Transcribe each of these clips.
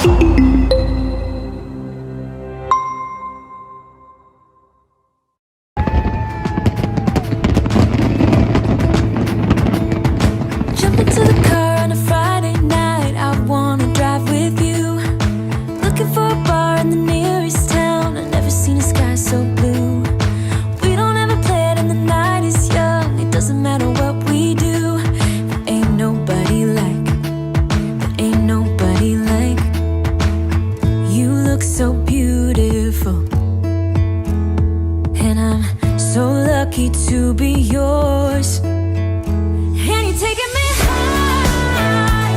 Jump into the car on a Friday night, I wanna drive with you. Looking for a bar in the nearest town, I've never seen a sky so blue. We don't ever plan and the night is young, it doesn't matter what we do. There ain't nobody like, there ain't nobody like. You look so beautiful, and I'm so lucky to be yours. And you're taking me high.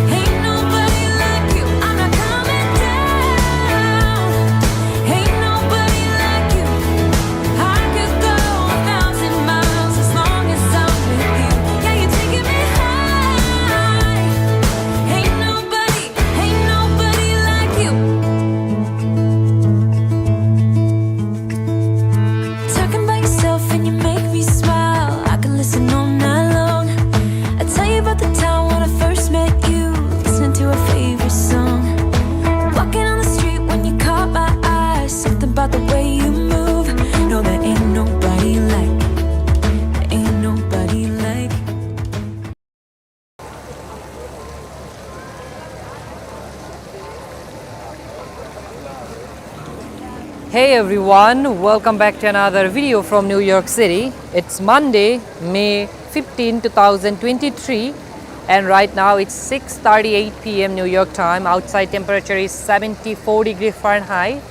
Ain't nobody like you. I'm not coming down. Ain't nobody like you. I could go 1,000 miles as long as I'm with you. Yeah, you're taking me high. Ain't nobody like you. Talking by yourself and you make me smile. I can listen all night long. I tell you about the time when I first met you, listening to our favorite song. Walking on the street when you caught my eye, something about the way you move. No, there ain't nobody like, there ain't nobody like. Hey everyone, welcome back to another video from New York City. It's Monday, May 15, 2023, and right now it's 6:38 p.m. New York time. Outside temperature is 74 degrees Fahrenheit,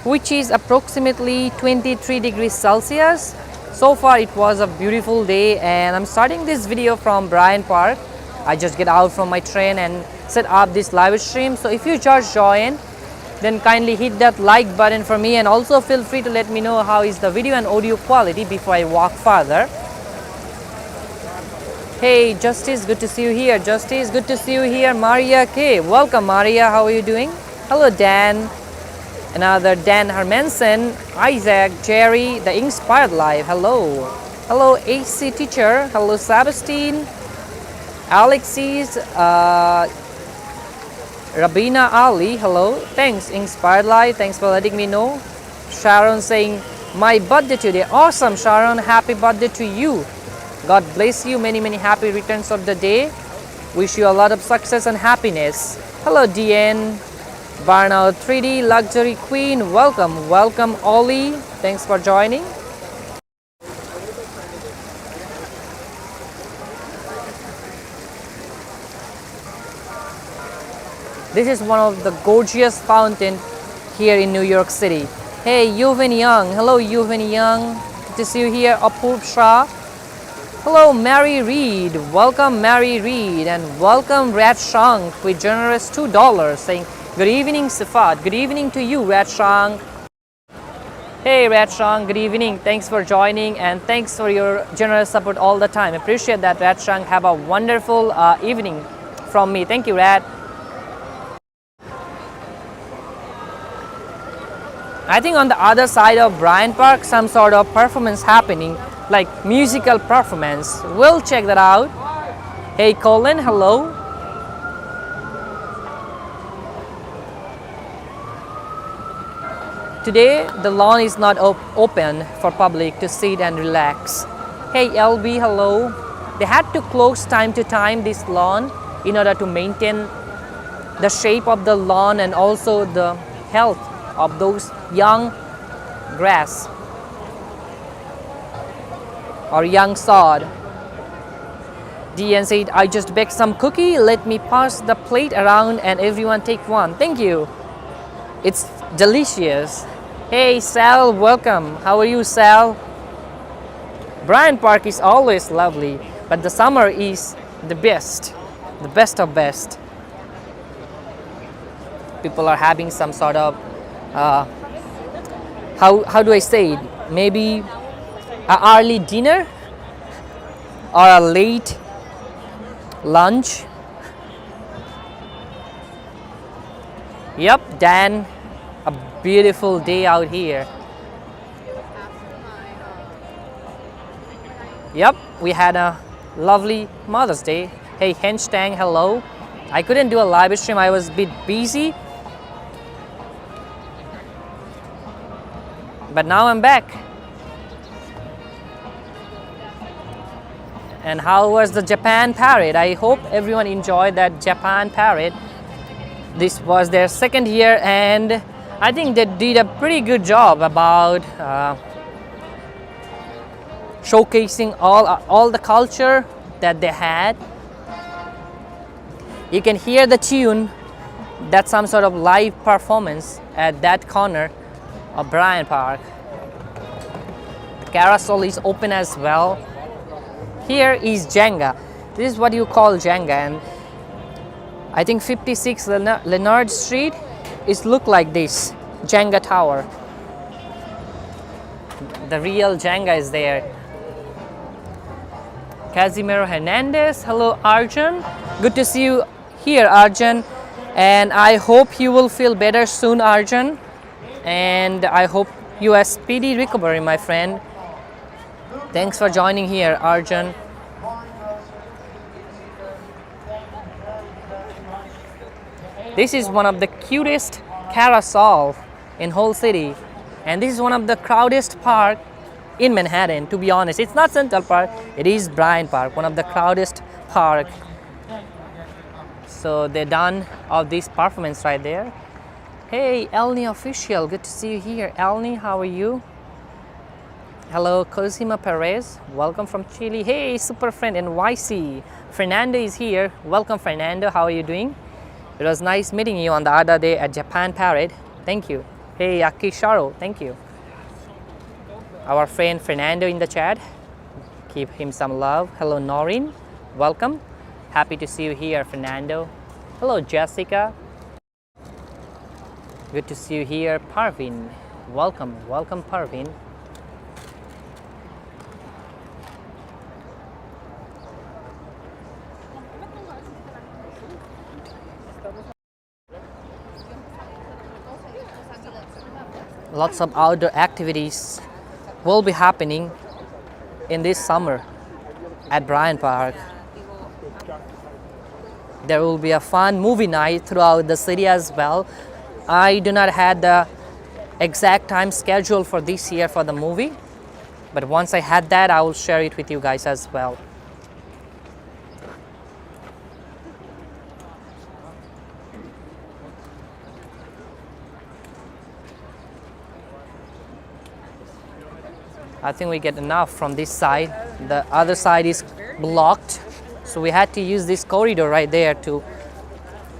which is approximately 23 degrees Celsius. So far it was a beautiful day, and I'm starting this video from Bryant Park. I just get out from my train and set up this live stream. So if you just joined, then kindly hit that like button for me, and also feel free to let me know how is the video and audio quality before I walk further. Hey Justice, good to see you here. Justice, good to see you here. Maria K, welcome Maria, how are you doing? Hello Dan, another Dan Hermansen, Isaac, Jerry, the Inspired Life, hello. Hello AC Teacher, hello Sebastian, Alexis, Rabina Ali, hello. Thanks Inspired Life, thanks for letting me know. Sharon saying my birthday today. Awesome Sharon, happy birthday to you. God bless you, many happy returns of the day. Wish you a lot of success and happiness. Hello DN, Burnout 3D, Luxury Queen, welcome Ollie, thanks for joining. This is one of the gorgeous fountain here in New York City. Hey, Yuven Young. Hello, Yuven Young. Good to see you here. Apurv Shah. Hello, Mary Reed. Welcome, Mary Reed. And welcome, Rat Shank with generous $2 saying, good evening, Sifat. Good evening to you, Rat Shank. Hey, Rat Shank. Good evening. Thanks for joining and thanks for your generous support all the time. Appreciate that, Rat Shank. Have a wonderful evening from me. Thank you, Rat. I think on the other side of Bryant Park, some sort of performance happening, like musical performance. We'll check that out. Hey Colin, hello. Today, the lawn is not open for public to sit and relax. Hey LB, hello. They had to close time to time this lawn in order to maintain the shape of the lawn and also the health of those young grass or young sod. DN said, I just baked some cookie. Let me pass the plate around and everyone take one. Thank you. It's delicious. Hey Sal, welcome. How are you, Sal? Bryant Park is always lovely, but the summer is the best of best. People are having some sort of how do I say it? Maybe an early dinner or a late lunch. Yep, Dan, a beautiful day out here. Yep, we had a lovely Mother's Day. Hey Henstang, hello. I couldn't do a live stream, I was a bit busy. But now I'm back. And how was the Japan parade? I hope everyone enjoyed that Japan parade. This was their second year and I think they did a pretty good job about showcasing all the culture that they had. You can hear the tune. That's some sort of live performance at that corner of Bryant Park. The carousel is open as well. Here is Jenga. This is what you call Jenga, and I think 56 Leonard Street is look like this Jenga tower. The real Jenga is there. Casimiro Hernandez, hello Arjun. Good to see you here, Arjun. And I hope you will feel better soon, Arjun. And I hope you have speedy recovery, my friend. Thanks for joining here, Arjun. This is one of the cutest carousel in whole city. And this is one of the crowdest park in Manhattan, to be honest. It's not Central Park, it is Bryant Park, one of the crowdest park. So they're done of this performance right there. Hey, Elni official, good to see you here. Elni, how are you? Hello, Cosima Perez, welcome from Chile. Hey, super friend NYC. Fernando is here. Welcome, Fernando. How are you doing? It was nice meeting you on the other day at Japan Parade. Thank you. Hey, Akisharo, thank you. Our friend Fernando in the chat. Give him some love. Hello, Noreen. Welcome. Happy to see you here, Fernando. Hello, Jessica. Good to see you here, Parvin. Welcome, welcome, Parvin. Lots of outdoor activities will be happening in this summer at Bryant Park. There will be a fun movie night throughout the city as well. I do not have the exact time schedule for this year for the movie, but once I had that, I will share it with you guys as well. I think we get enough from this side. The other side is blocked, so we had to use this corridor right there to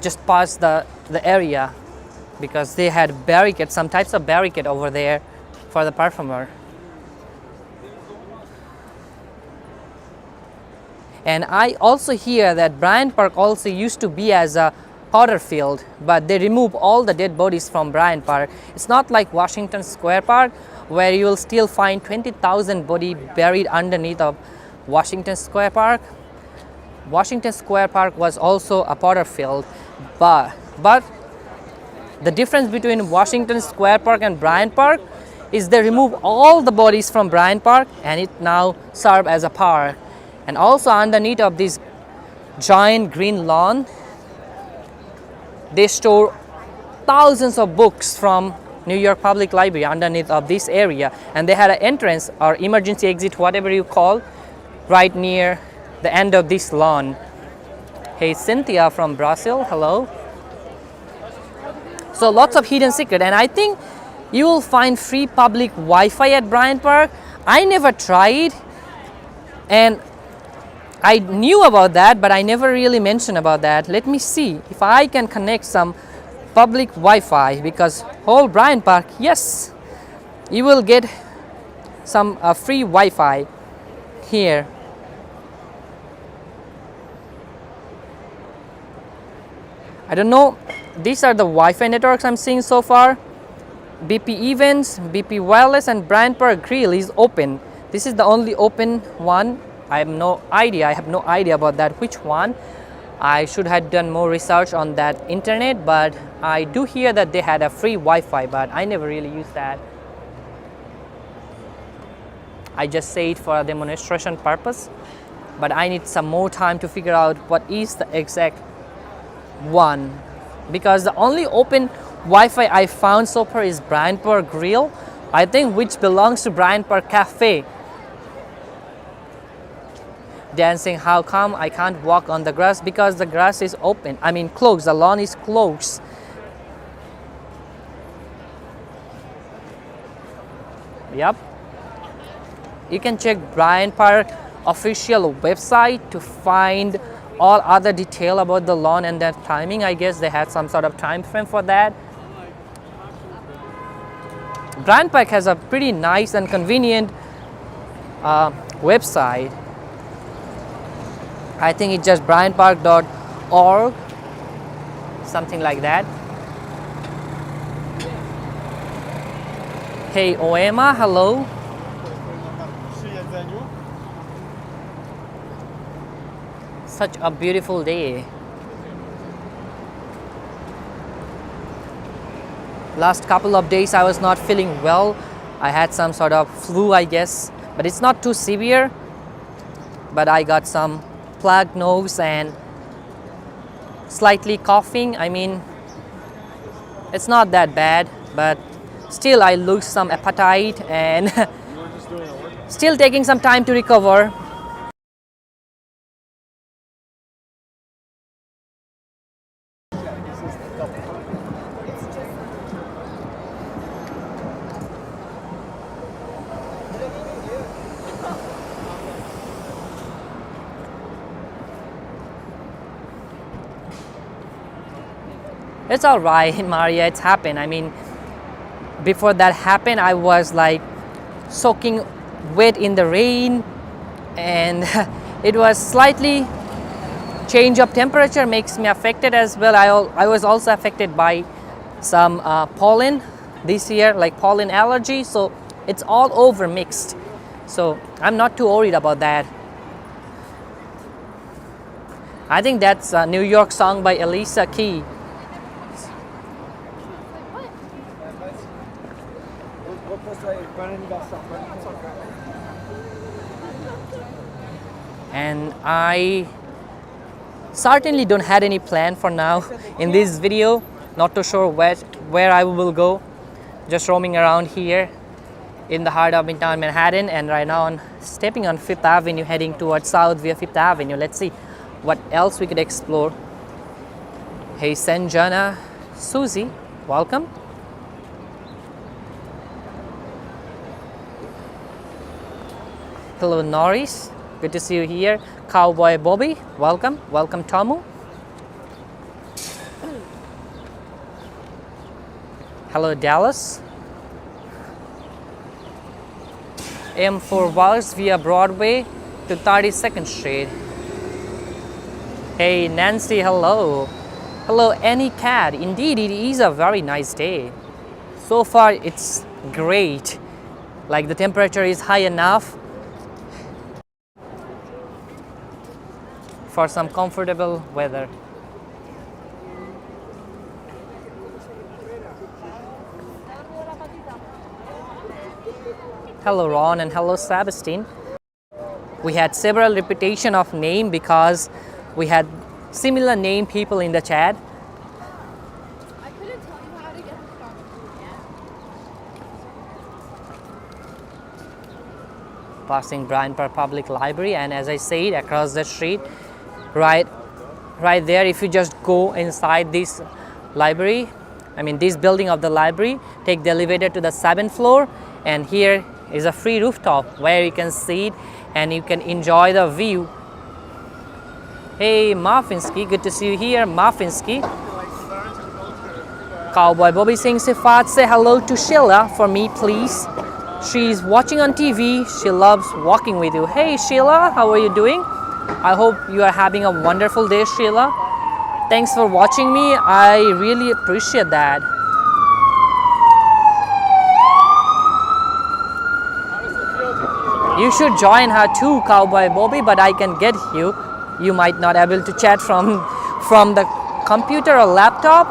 just pass the area, because they had barricade, some types of barricade over there for the performer. And I also hear that Bryant Park also used to be as a powder field, but they remove all the dead bodies from Bryant Park. It's not like Washington Square Park, where you will still find 20,000 body buried underneath of Washington Square Park. Washington Square Park was also a powder field, but the difference between Washington Square Park and Bryant Park is they remove all the bodies from Bryant Park and it now serves as a park. And also underneath of this giant green lawn, they store thousands of books from New York Public Library underneath of this area, and they had an entrance or emergency exit, whatever you call, right near the end of this lawn. Hey, Cynthia from Brazil, hello. So lots of hidden secret, and I think you will find free public Wi-Fi at Bryant Park. I never tried, and I knew about that, but I never really mentioned about that. Let me see if I can connect some public Wi-Fi, because whole Bryant Park, yes, you will get some free Wi-Fi here. I don't know, these are the Wi-Fi networks I'm seeing so far. BP Events, BP Wireless, and Bryant Park Grill is open. This is the only open one. I have no idea about that, which one. I should have done more research on that internet, but I do hear that they had a free Wi-Fi, but I never really used that. I just say it for a demonstration purpose, but I need some more time to figure out what is the exact one, because the only open Wi-Fi I found so far is Bryant Park Grill, I think, which belongs to Bryant Park Cafe. Dancing, how come I can't walk on the grass? Because the grass is open, I mean closed, the lawn is closed. Yep. You can check Bryant Park official website to find all other detail about the lawn and that timing. I guess they had some sort of time frame for that. Bryant Park has a pretty nice and convenient website. I think it's just bryantpark.org, something like that. Hey Oema, hello. Such a beautiful day. Last couple of days I was not feeling well. I had some sort of flu, I guess, but it's not too severe. But I got some plugged nose and slightly coughing. I mean, it's not that bad, but still I lose some appetite and still taking some time to recover. It's all right, Maria, it's happened. I mean, before that happened, I was like soaking wet in the rain, and it was slightly change of temperature makes me affected as well. I was also affected by some pollen this year, like pollen allergy, so it's all over mixed. So I'm not too worried about that. I think that's a New York song by Alicia Keys. And I certainly don't have any plan for now in this video. Not too sure where I will go. Just roaming around here in the heart of Midtown Manhattan, and right now I'm stepping on Fifth Avenue heading towards south via Fifth Avenue. Let's see what else we could explore. Hey Sanjana, Susie, welcome. Hello Norris, good to see you here. Cowboy Bobby, welcome. Welcome Tomu. Hello Dallas. M4 West via Broadway to 32nd Street. Hey Nancy, hello. Hello Annie Cat. Indeed, it is a very nice day. So far it's great. Like the temperature is high enough for some comfortable weather. Hello Ron and hello Sebastian. We had several repetition of name because we had similar name people in the chat. I couldn't tell you how to get the Starbucks. Passing Bryant Park Public Library, and as I said, across the street, right there, if you just go inside this library, I mean this building of the library, take the elevator to the 7th floor, and here is a free rooftop where you can sit and you can enjoy the view. Hey Marfinsky, good to see you here, Marfinsky. Cowboy Bobby Singh Sifat, say hello to Sheila for me please. She's watching on TV, she loves walking with you. Hey Sheila, how are you doing? I hope you are having a wonderful day, Sheila. Thanks for watching me, I really appreciate that. You should join her too, Cowboy Bobby, but I can get you. You might not be able to chat from the computer or laptop,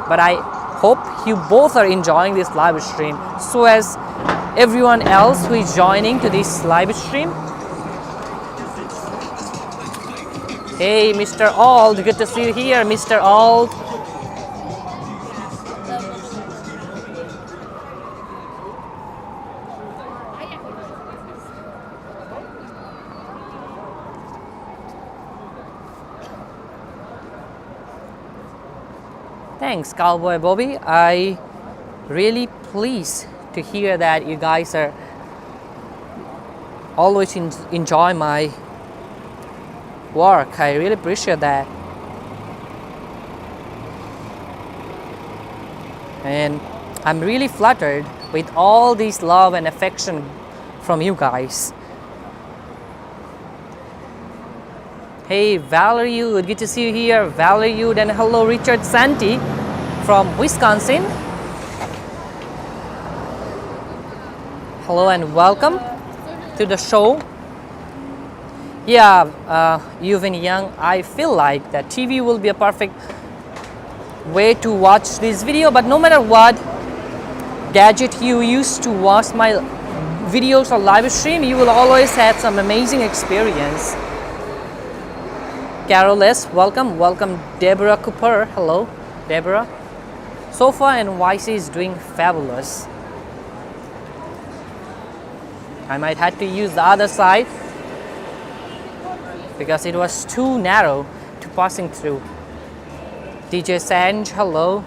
but I hope you both are enjoying this live stream. So as everyone else who is joining to this live stream. Hey, Mr. Ald, good to see you here, Mr. Ald. Thanks, Cowboy Bobby. I really pleased to hear that you guys are always enjoy my work. I really appreciate that. And I'm really flattered with all this love and affection from you guys. Hey, Valerie, good to see you here. Valerie, and hello, Richard Santi from Wisconsin. Hello and welcome to the show. Yeah, even young, I feel like that TV will be a perfect way to watch this video, but no matter what gadget you use to watch my videos or live stream, you will always have some amazing experience. Carol S, welcome. Welcome, Deborah Cooper. Hello, Deborah. So far, NYC is doing fabulous. I might have to use the other side because it was too narrow to passing through. DJ Sanj, hello.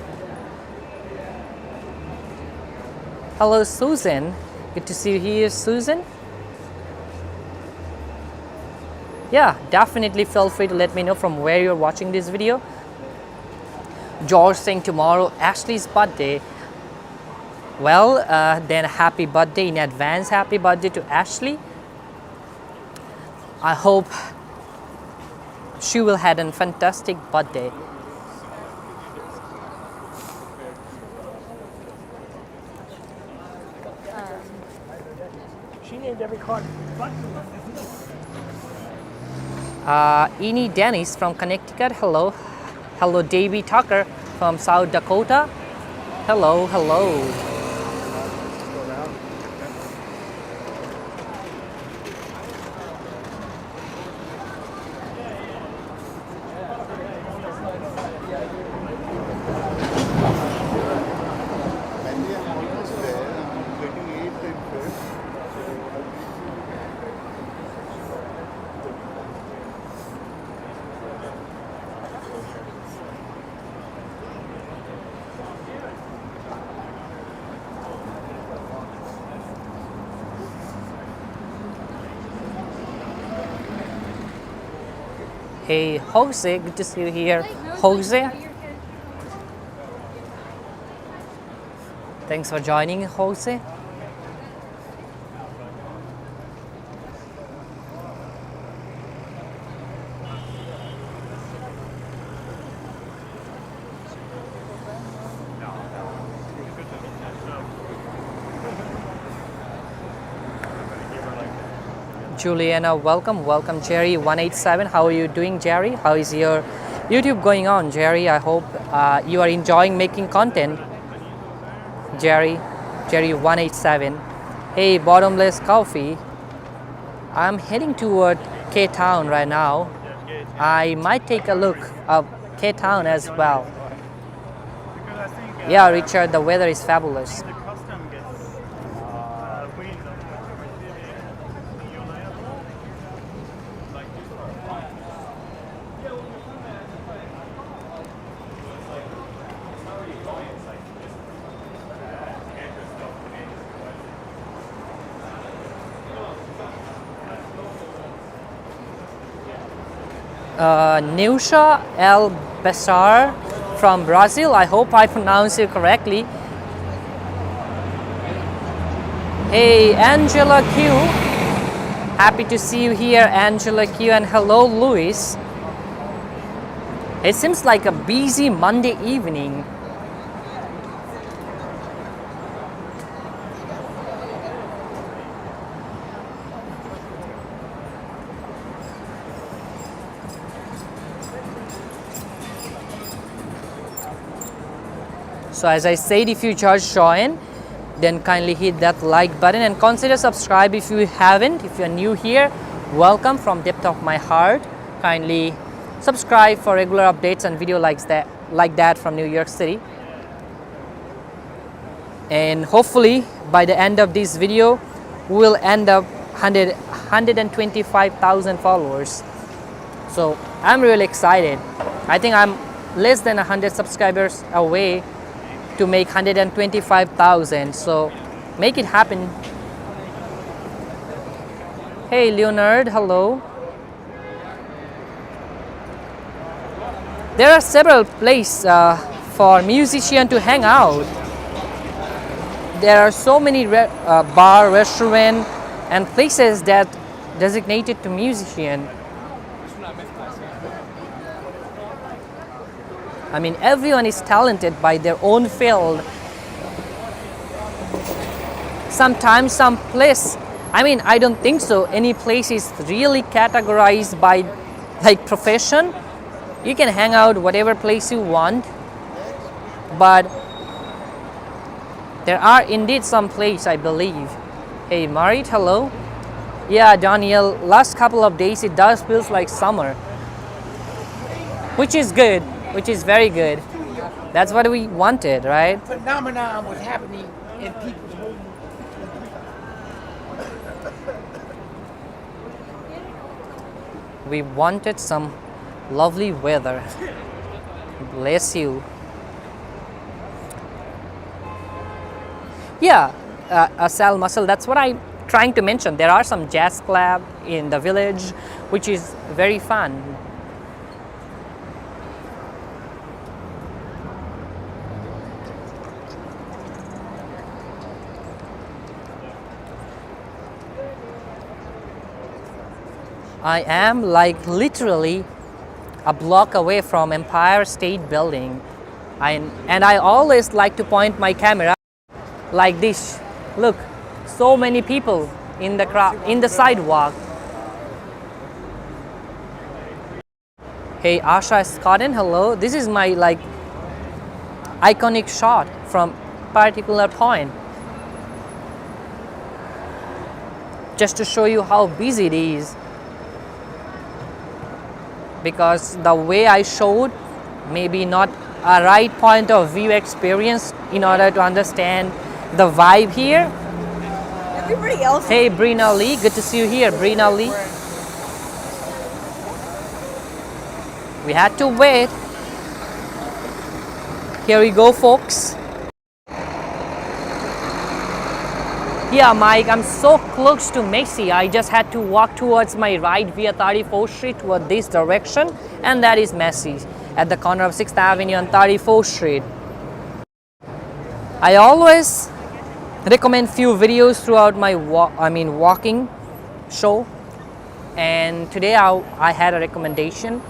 Hello, Susan. Good to see you here, Susan. Yeah, definitely feel free to let me know from where you're watching this video. George saying tomorrow Ashley's birthday. Well, then happy birthday in advance. Happy birthday to Ashley. I hope she will have a fantastic birthday. She named every card. Eni Dennis from Connecticut. Hello. Hello, Davey Tucker from South Dakota. Hello, hello. Hey, Jose, good to see you here. Jose, thanks for joining, Jose. Juliana, welcome. Welcome, Jerry187. How are you doing, Jerry? How is your YouTube going on, Jerry? I hope you are enjoying making content. Jerry187. Hey, Bottomless Coffee. I'm heading toward K-Town right now. I might take a look of K-Town as well. Yeah, Richard, the weather is fabulous. Neusha El Bessar from Brazil. I hope I pronounced it correctly. Hey, Angela Q. Happy to see you here, Angela Q. And hello, Luis. It seems like a busy Monday evening. So as I said, if you just join, then kindly hit that like button and consider subscribe if you haven't. If you're new here, welcome from depth of my heart. Kindly subscribe for regular updates and video like that from New York City. And hopefully by the end of this video we will end up 125,000 followers. So I'm really excited. I think I'm less than 100 subscribers away to make 125,000. So make it happen. Hey Leonard, hello. There are several places for musicians to hang out. There are so many bar, restaurant, and places that designated to musicians. I mean, everyone is talented by their own field. Sometimes some place, I mean, I don't think so. Any place is really categorized by like profession. You can hang out whatever place you want, but there are indeed some place, I believe. Hey Marit, hello. Yeah, Daniel, last couple of days it does feels like summer, which is good, which is very good. That's what we wanted, right? Phenomenon was happening in people's home. We wanted some lovely weather. Bless you. Yeah, Sal Muscle, that's what I'm trying to mention. There are some jazz club in the village, which is very fun. I am like literally a block away from Empire State Building. And I always like to point my camera like this. Look, so many people in the crowd, in the sidewalk. Hey Asha Scotton, hello. This is my like iconic shot from particular point. Just to show you how busy it is. Because the way I showed, maybe not a right point of view experience in order to understand the vibe here. Everybody else. Hey Brina Lee, good to see you here, Brina Lee. We had to wait. Here we go, folks. Yeah, Mike, I'm so close to Macy. I just had to walk towards my right via 34th Street toward this direction, and that is Macy's at the corner of 6th Avenue and 34th Street. I always recommend few videos throughout my walking show, and today I had a recommendation.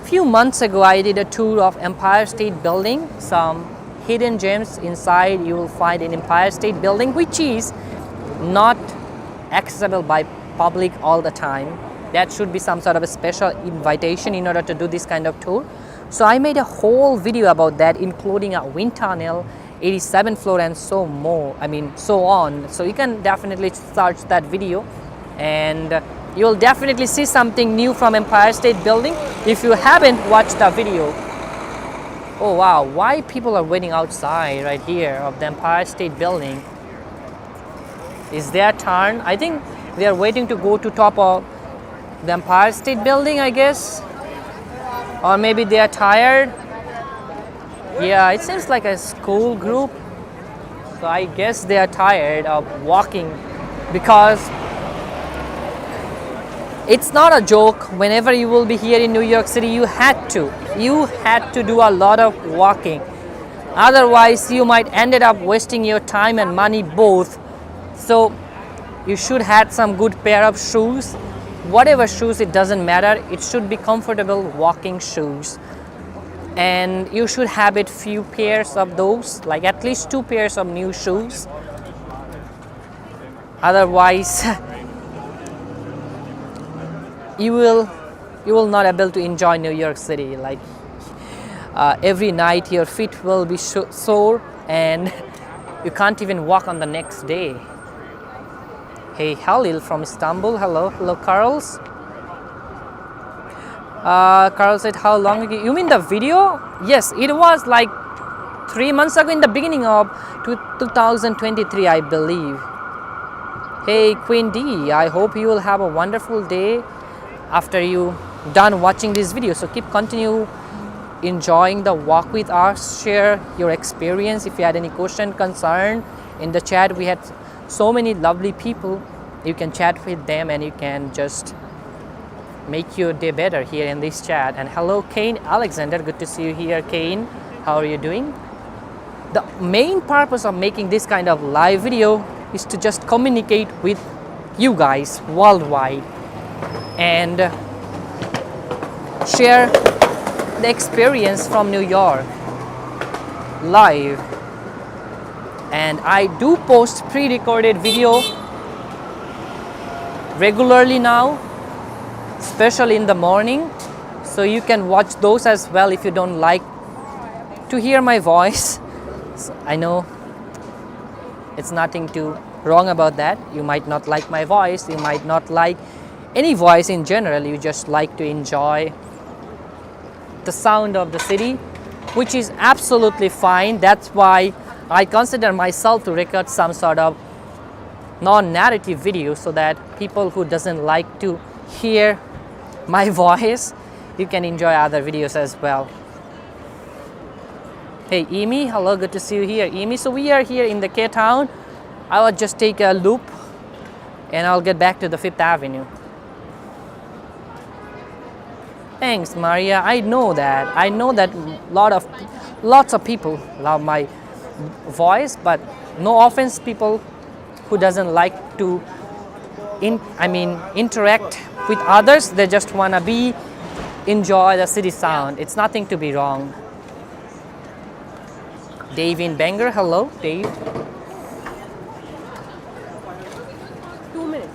Few months ago, I did a tour of Empire State Building. Some hidden gems inside you will find in Empire State Building, which is not accessible by public all the time. That should be some sort of a special invitation in order to do this kind of tour. So I made a whole video about that, including a wind tunnel, 87th floor, and so on. So you can definitely search that video, and you'll definitely see something new from Empire State Building if you haven't watched the video. Oh wow, why people are waiting outside right here of the Empire State Building? Is their turn? I think they are waiting to go to top of the Empire State Building, I guess. Or maybe they are tired. Yeah, it seems like a school group. So I guess they are tired of walking, because it's not a joke. Whenever you will be here in New York City, you had to do a lot of walking. Otherwise, you might ended up wasting your time and money both. So you should have some good pair of shoes. Whatever shoes, it doesn't matter. It should be comfortable walking shoes. And you should have it few pairs of those, like at least 2 pairs of new shoes. Otherwise, you will not able to enjoy New York City. Like every night your feet will be sore and you can't even walk on the next day. Hey Halil from Istanbul, hello Carls. Carl said, how long ago? You mean the video? Yes, it was like 3 months ago in the beginning of 2023, I believe. Hey Queen D, I hope you will have a wonderful day after you done watching this video. So continue enjoying the walk with us, share your experience. If you had any question, concern in the chat, we had so many lovely people. You can chat with them and you can just make your day better here in this chat. And hello Kane Alexander, good to see you here. Kane, how are you doing? The main purpose of making this kind of live video is to just communicate with you guys worldwide and share the experience from New York live. And I do post pre-recorded video regularly now, especially in the morning, so you can watch those as well if you don't like to hear my voice. So I know it's nothing too wrong about that. You might not like my voice, you might not like any voice in general, you just like to enjoy the sound of the city, which is absolutely fine. That's why I consider myself to record some sort of non-narrative video, so that people who doesn't like to hear my voice, you can enjoy other videos as well. Hey Amy, hello, good to see you here. Amy, so we are here in the K-Town. I will just take a loop and I'll get back to the 5th Avenue. Thanks Maria, I know that lots of people love my voice, but no offense people who doesn't like to interact with others. They just wanna enjoy the city sound. It's nothing to be wrong. Dave in Bangor, hello Dave. 2 minutes.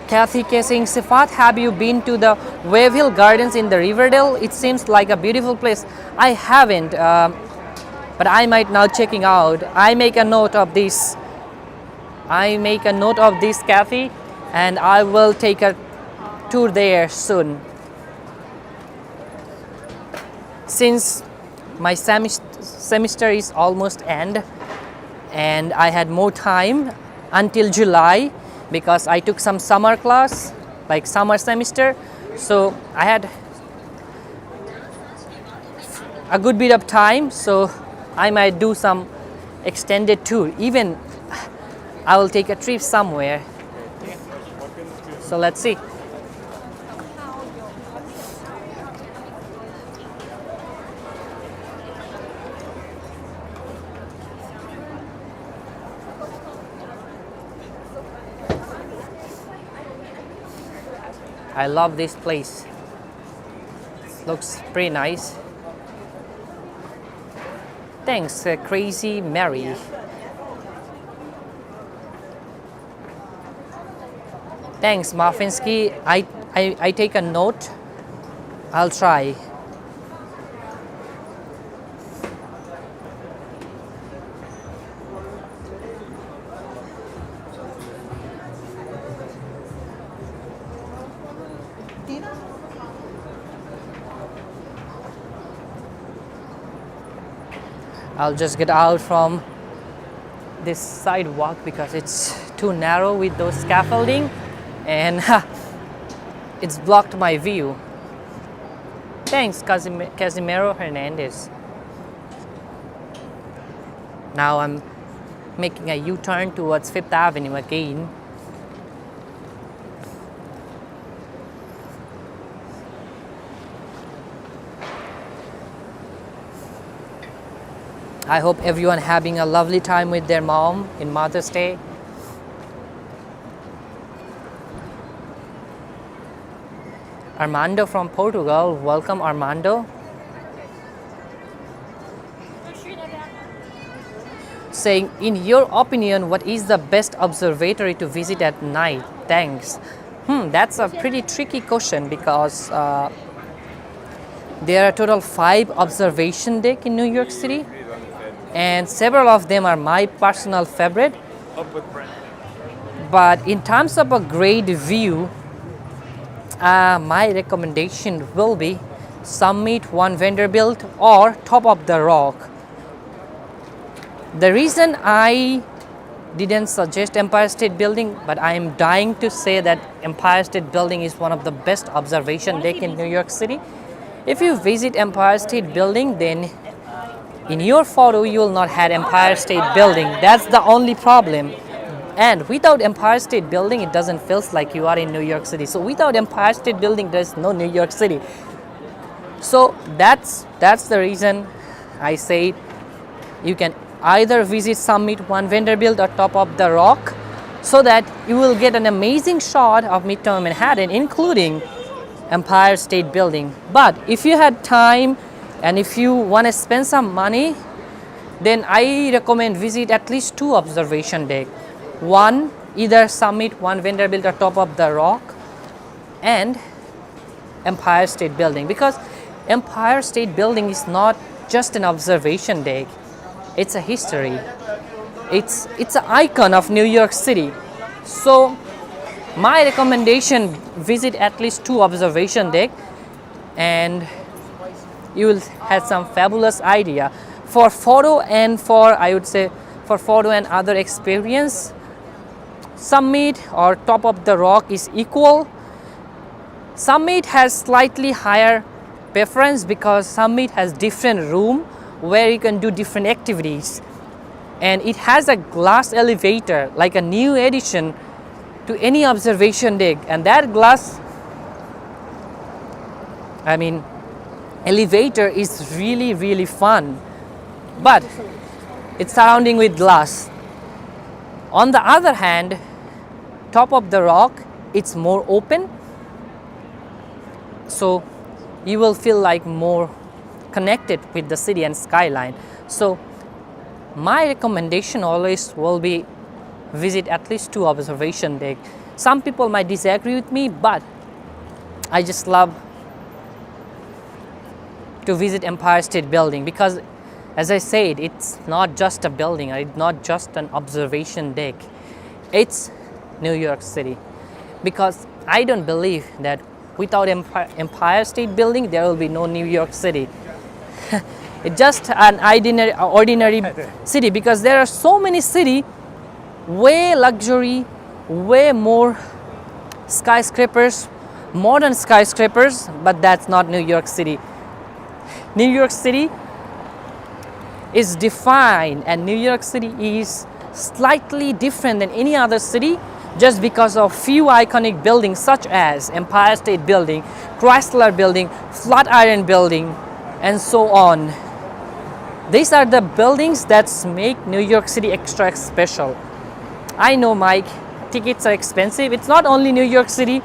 Kathy K saying, Sifat, have you been to the Wave Hill Gardens in the Riverdale? It seems like a beautiful place. I haven't, but I might now checking out. I make a note of this, Kathy, and I will take a tour there soon. Since my semester is almost end, and I had more time until July, because I took some summer class, like summer semester, so I had a good bit of time, so I might do some extended tour. Even I will take a trip somewhere, so let's see. I love this place. Looks pretty nice. Thanks, Crazy Mary. Thanks, Muffinsky. I take a note. I'll try. I'll just get out from this sidewalk because it's too narrow with those scaffolding, and it's blocked my view. Thanks, Casimiro Hernandez. Now I'm making a U-turn towards 5th Avenue again. I hope everyone having a lovely time with their mom in Mother's Day. Armando from Portugal, welcome Armando. Saying, in your opinion, what is the best observatory to visit at night? Thanks. That's a pretty tricky question because there are total 5 observation deck in New York City, and several of them are my personal favorite. But in terms of a great view, my recommendation will be Summit, One Vanderbilt, or Top of the Rock. The reason I didn't suggest Empire State Building, but I am dying to say that Empire State Building is one of the best observation deck in New York City. If you visit Empire State Building, then in your photo you will not have Empire State Building. That's the only problem. And without Empire State Building, it doesn't feel like you are in New York City. So without Empire State Building, there's no New York City. So that's the reason I say you can either visit Summit, One Vanderbilt, or Top of the Rock, so that you will get an amazing shot of Midtown Manhattan, including Empire State Building. But if you had time and if you want to spend some money, then I recommend visit at least 2 observation deck. One, either Summit, One Vanderbilt, or Top of the Rock, and Empire State Building, because Empire State Building is not just an observation deck. It's a history. It's an icon of New York City. So my recommendation, visit at least 2 observation deck, and you will have some fabulous idea for photo and for, I would say, for photo and other experience. Summit or Top of the Rock is equal. Summit has slightly higher preference because Summit has different room where you can do different activities, and it has a glass elevator, like a new addition to any observation deck. And that glass, elevator is really fun, but it's surrounding with glass. On the other hand, Top of the Rock, it's more open, so you will feel like more connected with the city and skyline. So my recommendation always will be visit at least 2 observation deck. Some people might disagree with me, but I just love to visit Empire State Building because, as I said, it's not just a building, it's not just an observation deck. It's New York City, because I don't believe that without Empire State Building there will be no New York City. It's just an ordinary city, because there are so many cities, way luxury, way more skyscrapers, modern skyscrapers, but that's not New York City. New York City is defined, and New York City is slightly different than any other city just because of few iconic buildings such as Empire State Building, Chrysler Building, Flatiron Building, and so on. These are the buildings that make New York City extra special. I know, Mike, tickets are expensive. It's not only New York City.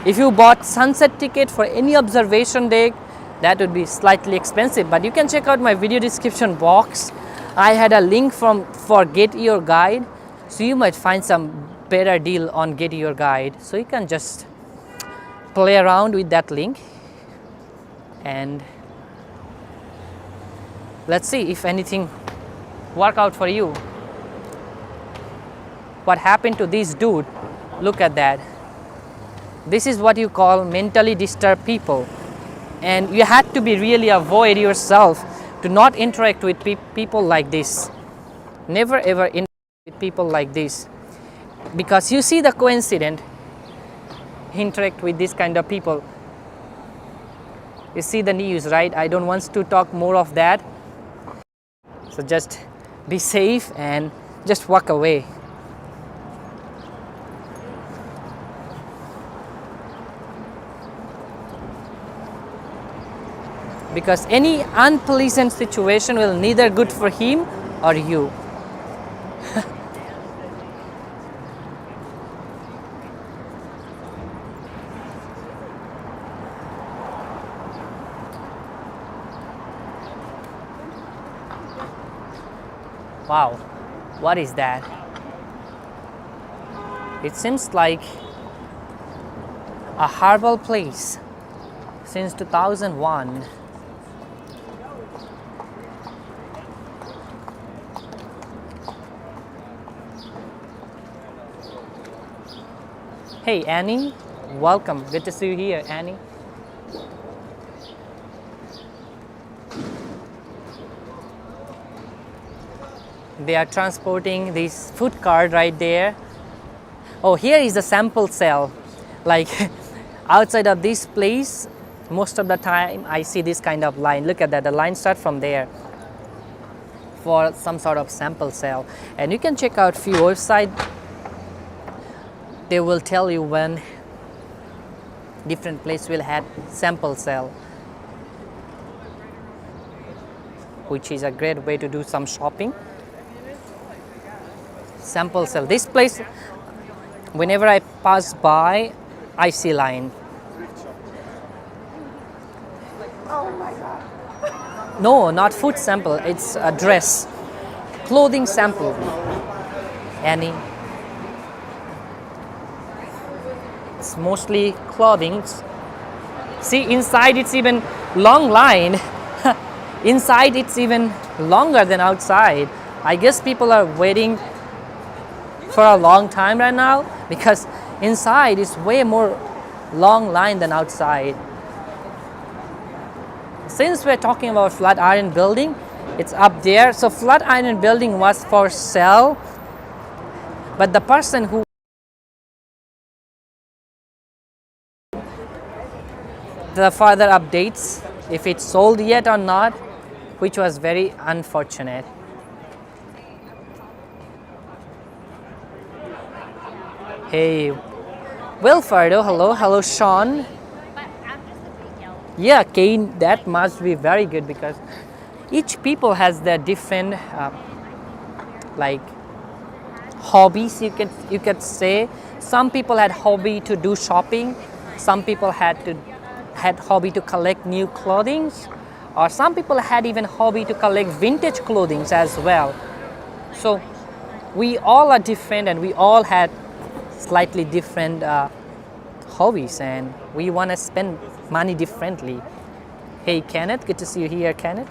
If you bought sunset ticket for any observation deck, that would be slightly expensive, but you can check out my video description box. I had a link for Get Your Guide, so you might find some better deal on Get Your Guide. So you can just play around with that link, and let's see if anything work out for you. What happened to this dude? Look at that. This is what you call mentally disturbed people, and you had to be really avoid yourself to not interact with people like this. Never ever interact with people like this, because you see the coincidence, interact with this kind of people. You see the news, right? I don't want to talk more of that. So just be safe and just walk away. Because any unpleasant situation will neither good for him or you. Wow, what is that? It seems like a herbal place since 2001. Hey Annie, welcome. Good to see you here, Annie. They are transporting this food cart right there. Oh, here is the sample cell. Like outside of this place, most of the time I see this kind of line. Look at that, the line starts from there for some sort of sample cell. And you can check out few websites. They will tell you when different place will have sample cell, which is a great way to do some shopping. Sample cell. This place, whenever I pass by, I see line. Oh my god. No, not food sample. It's a dress, clothing sample. Annie. It's mostly clothing. See, inside it's even long line. Inside it's even longer than outside. I guess people are waiting for a long time right now because inside is way more long line than outside. Since we're talking about Flatiron Building, it's up there. So Flatiron Building was for sale, but the person who the further updates if it's sold yet or not, which was very unfortunate. Hey, Wilfredo, hello Sean. Yeah, Kane, that must be very good because each people has their different like hobbies. You could say some people had hobby to do shopping, some people had hobby to collect new clothing, or some people had even hobby to collect vintage clothing as well. So we all are different and we all had slightly different hobbies and we want to spend money differently. Hey Kenneth, good to see you here, Kenneth.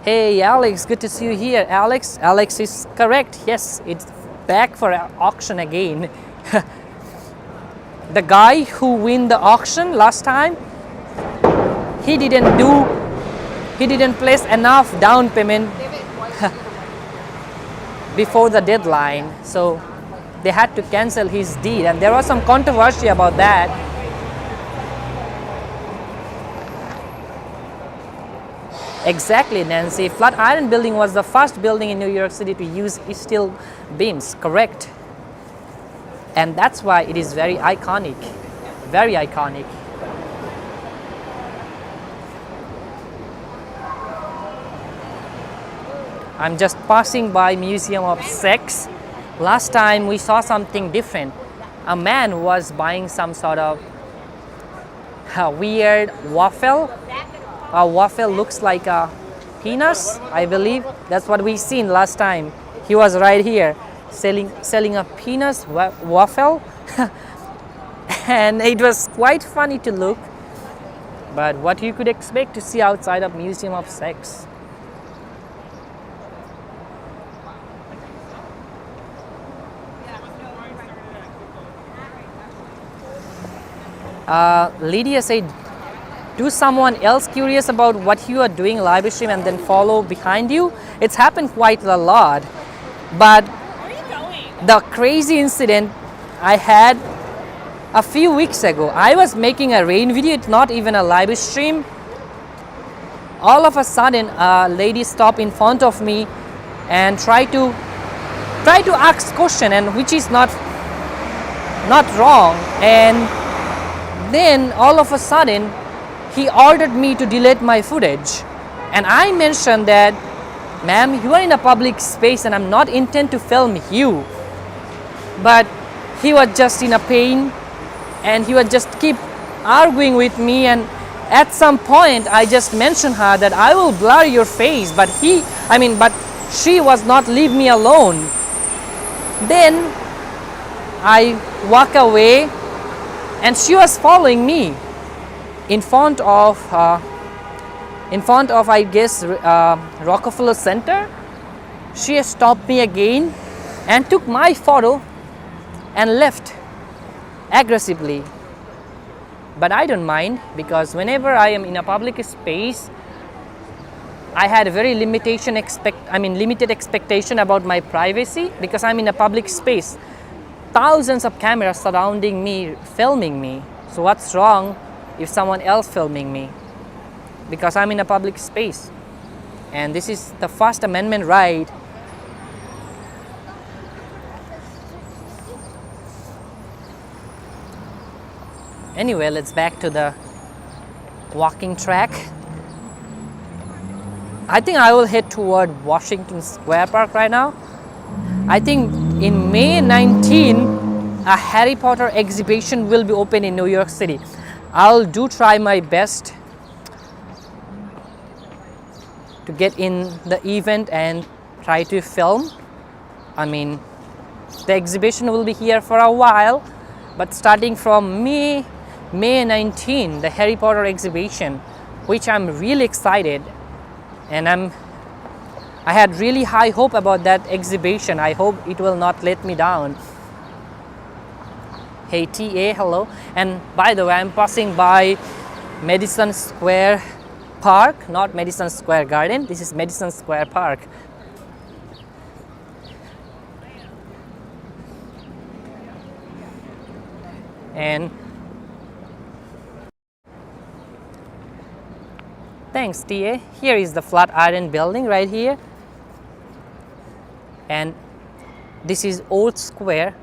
Hey Alex, good to see you here, Alex. Alex is correct. Yes, it's back for auction again. The guy who win the auction last time, he didn't place enough down payment before the deadline, so they had to cancel his deed and there was some controversy about that. Exactly, Nancy. Flatiron Building was the first building in New York City to use steel beams, correct? And that's why it is very iconic, very iconic. I'm just passing by Museum of Sex. Last time we saw something different. A man was buying some sort of weird waffle. A waffle looks like a penis, I believe. That's what we seen last time. He was right here selling a penis waffle. And it was quite funny to look. But what you could expect to see outside of Museum of Sex. Lydia said, do someone else curious about what you are doing live stream and then follow behind you? It's happened quite a lot. But the crazy incident I had a few weeks ago, I was making a rain video, it's not even a live stream. All of a sudden, a lady stopped in front of me and tried to ask question, and which is not wrong. And then all of a sudden, he ordered me to delete my footage. And I mentioned that, ma'am, you are in a public space and I'm not intent to film you. But he was just in a pain and he would just keep arguing with me, and at some point I just mentioned her that I will blur your face, but she was not leave me alone. Then I walk away and she was following me in front of I guess Rockefeller Center. She stopped me again and took my photo and left aggressively. But I don't mind, because whenever I am in a public space, I had a very limited expectation about my privacy, because I'm in a public space. Thousands of cameras surrounding me, filming me. So what's wrong if someone else filming me? Because I'm in a public space. And this is the First Amendment right. Anyway, let's back to the walking track. I think I will head toward Washington Square Park right now. I think in May 19, a Harry Potter exhibition will be open in New York City. I'll try my best to get in the event and try to film. I mean, the exhibition will be here for a while, but starting from May 19, the Harry Potter exhibition, which I'm really excited, and I had really high hope about that exhibition. I hope it will not let me down. Hey TA, hello. And by the way, I'm passing by Madison Square Park, not Madison Square Garden. This is Madison Square Park. And thanks, TA. Here is the Flatiron building right here. And this is Old Square.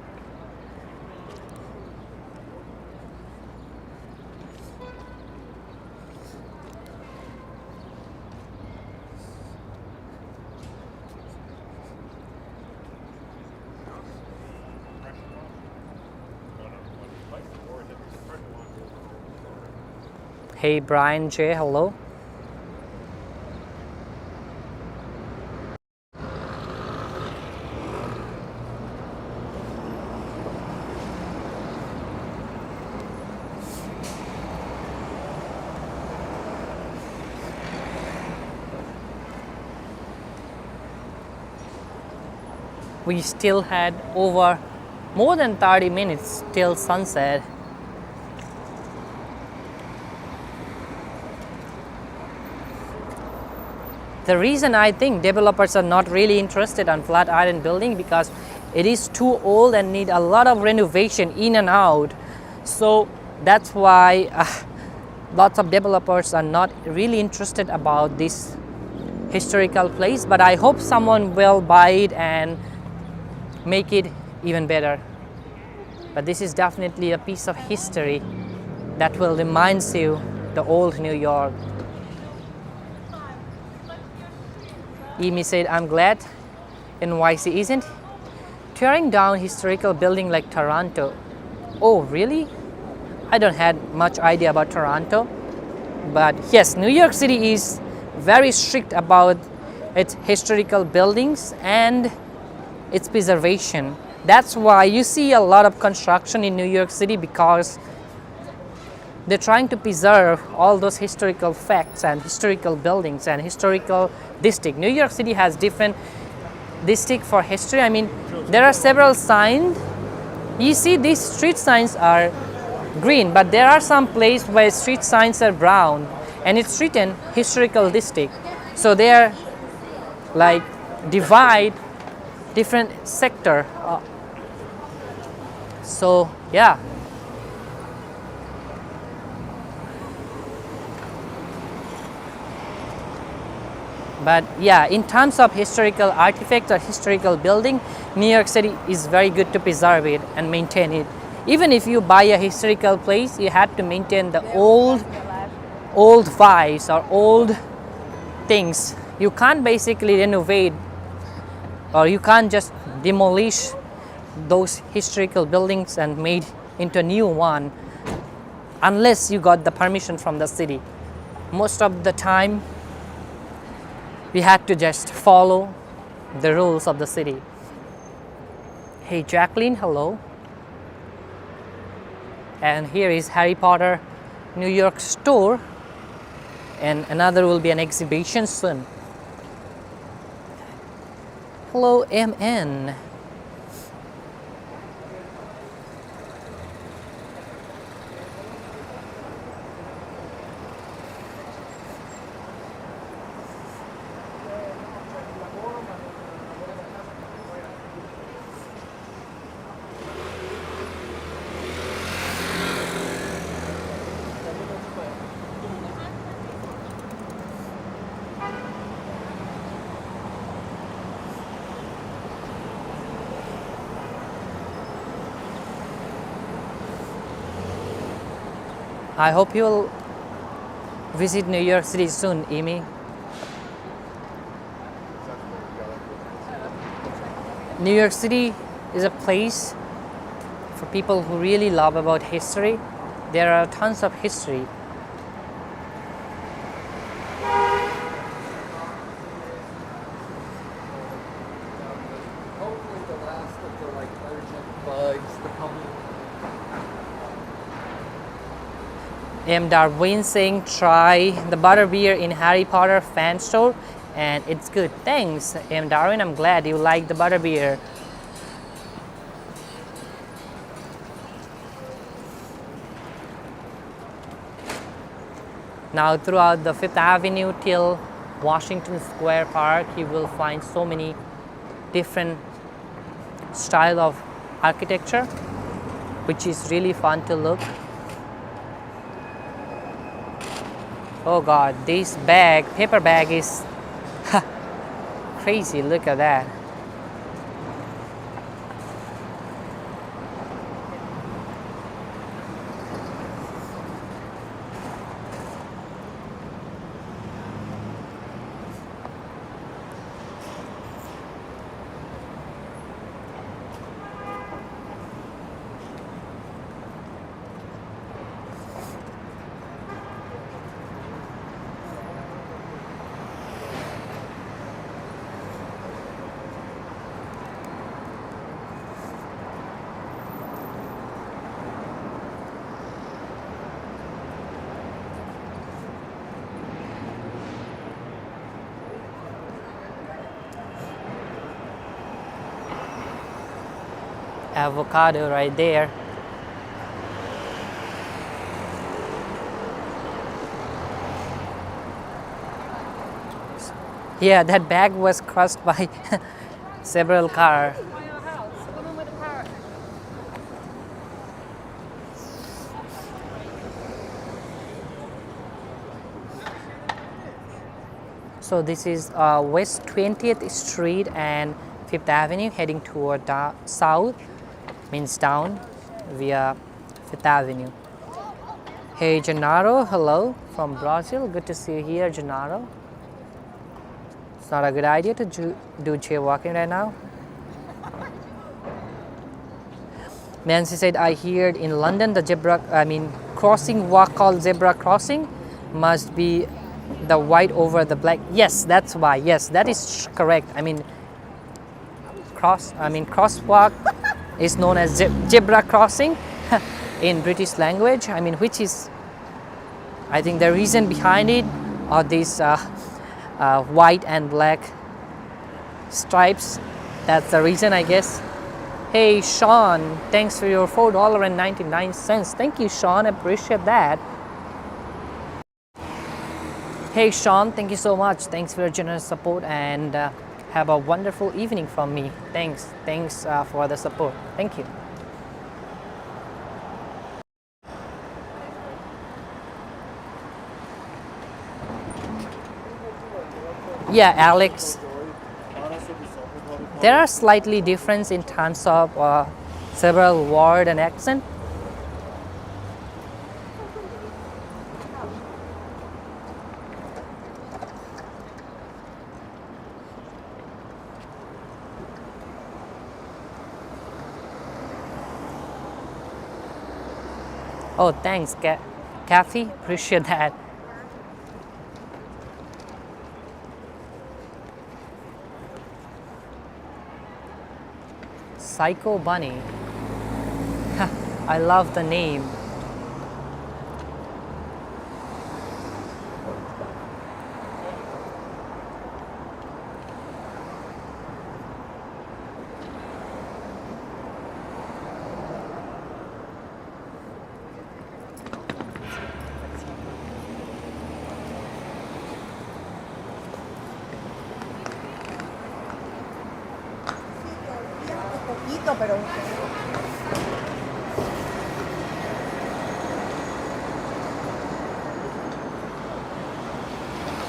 Hey Brian J, hello. We still had over more than 30 minutes till sunset. The reason I think developers are not really interested on Flatiron building, because it is too old and need a lot of renovation in and out. So that's why lots of developers are not really interested about this historical place. But I hope someone will buy it and make it even better. But this is definitely a piece of history that will remind you the old New York. Amy said, I'm glad NYC isn't tearing down historical building like Toronto. Oh, really? I don't have much idea about Toronto. But yes, New York City is very strict about its historical buildings and its preservation. That's why you see a lot of construction in New York City, because they're trying to preserve all those historical facts and historical buildings and historical district. New York City has different district for history. I mean, there are several signs. You see, these street signs are green, but there are some places where street signs are brown, and it's written historical district. So they are like divide different sector. So yeah. But yeah, in terms of historical artifacts or historical building, New York City is very good to preserve it and maintain it. Even if you buy a historical place, you have to maintain the old vibes or old things. You can't basically renovate, or you can't just demolish those historical buildings and made into a new one unless you got the permission from the city. Most of the time, we had to just follow the rules of the city. Hey Jacqueline, hello. And here is Harry Potter New York store, and another will be an exhibition soon. Hello, MN. I hope you'll visit New York City soon, Amy. New York City is a place for people who really love about history. There are tons of history. Hopefully the last of the like urgent bugs, the public. M. Darwin saying try the butterbeer in Harry Potter fan store, and it's good. Thanks, M. Darwin. I'm glad you like the butterbeer. Now throughout the Fifth Avenue till Washington Square Park, you will find so many different style of architecture, which is really fun to look. Oh God, this paper bag is crazy. Look at that. Avocado right there. Yeah, that bag was crushed by several cars. By your house, the woman with the parrot. So this is West 20th Street and Fifth Avenue heading toward south, means down via Fifth Avenue. Hey Gennaro, hello from Brazil. Good to see you here, Gennaro. It's not a good idea to do jaywalking right now. Nancy said, I heard in London the crossing walk called zebra crossing must be the white over the black. Yes, that's why. Yes, that is correct. Crosswalk is known as zebra crossing in British language. Which is, I think the reason behind it are these white and black stripes. That's the reason, I guess. Hey Sean, thanks for your $4.99. Thank you, Sean. I appreciate that. Hey Sean, thank you so much. Thanks for your generous support, and have a wonderful evening from me. Thanks for the support. Thank you. Yeah, Alex. There are slightly difference in terms of several word and accent. Oh, thanks, Kathy. Appreciate that. Psycho Bunny. I love the name. No, pero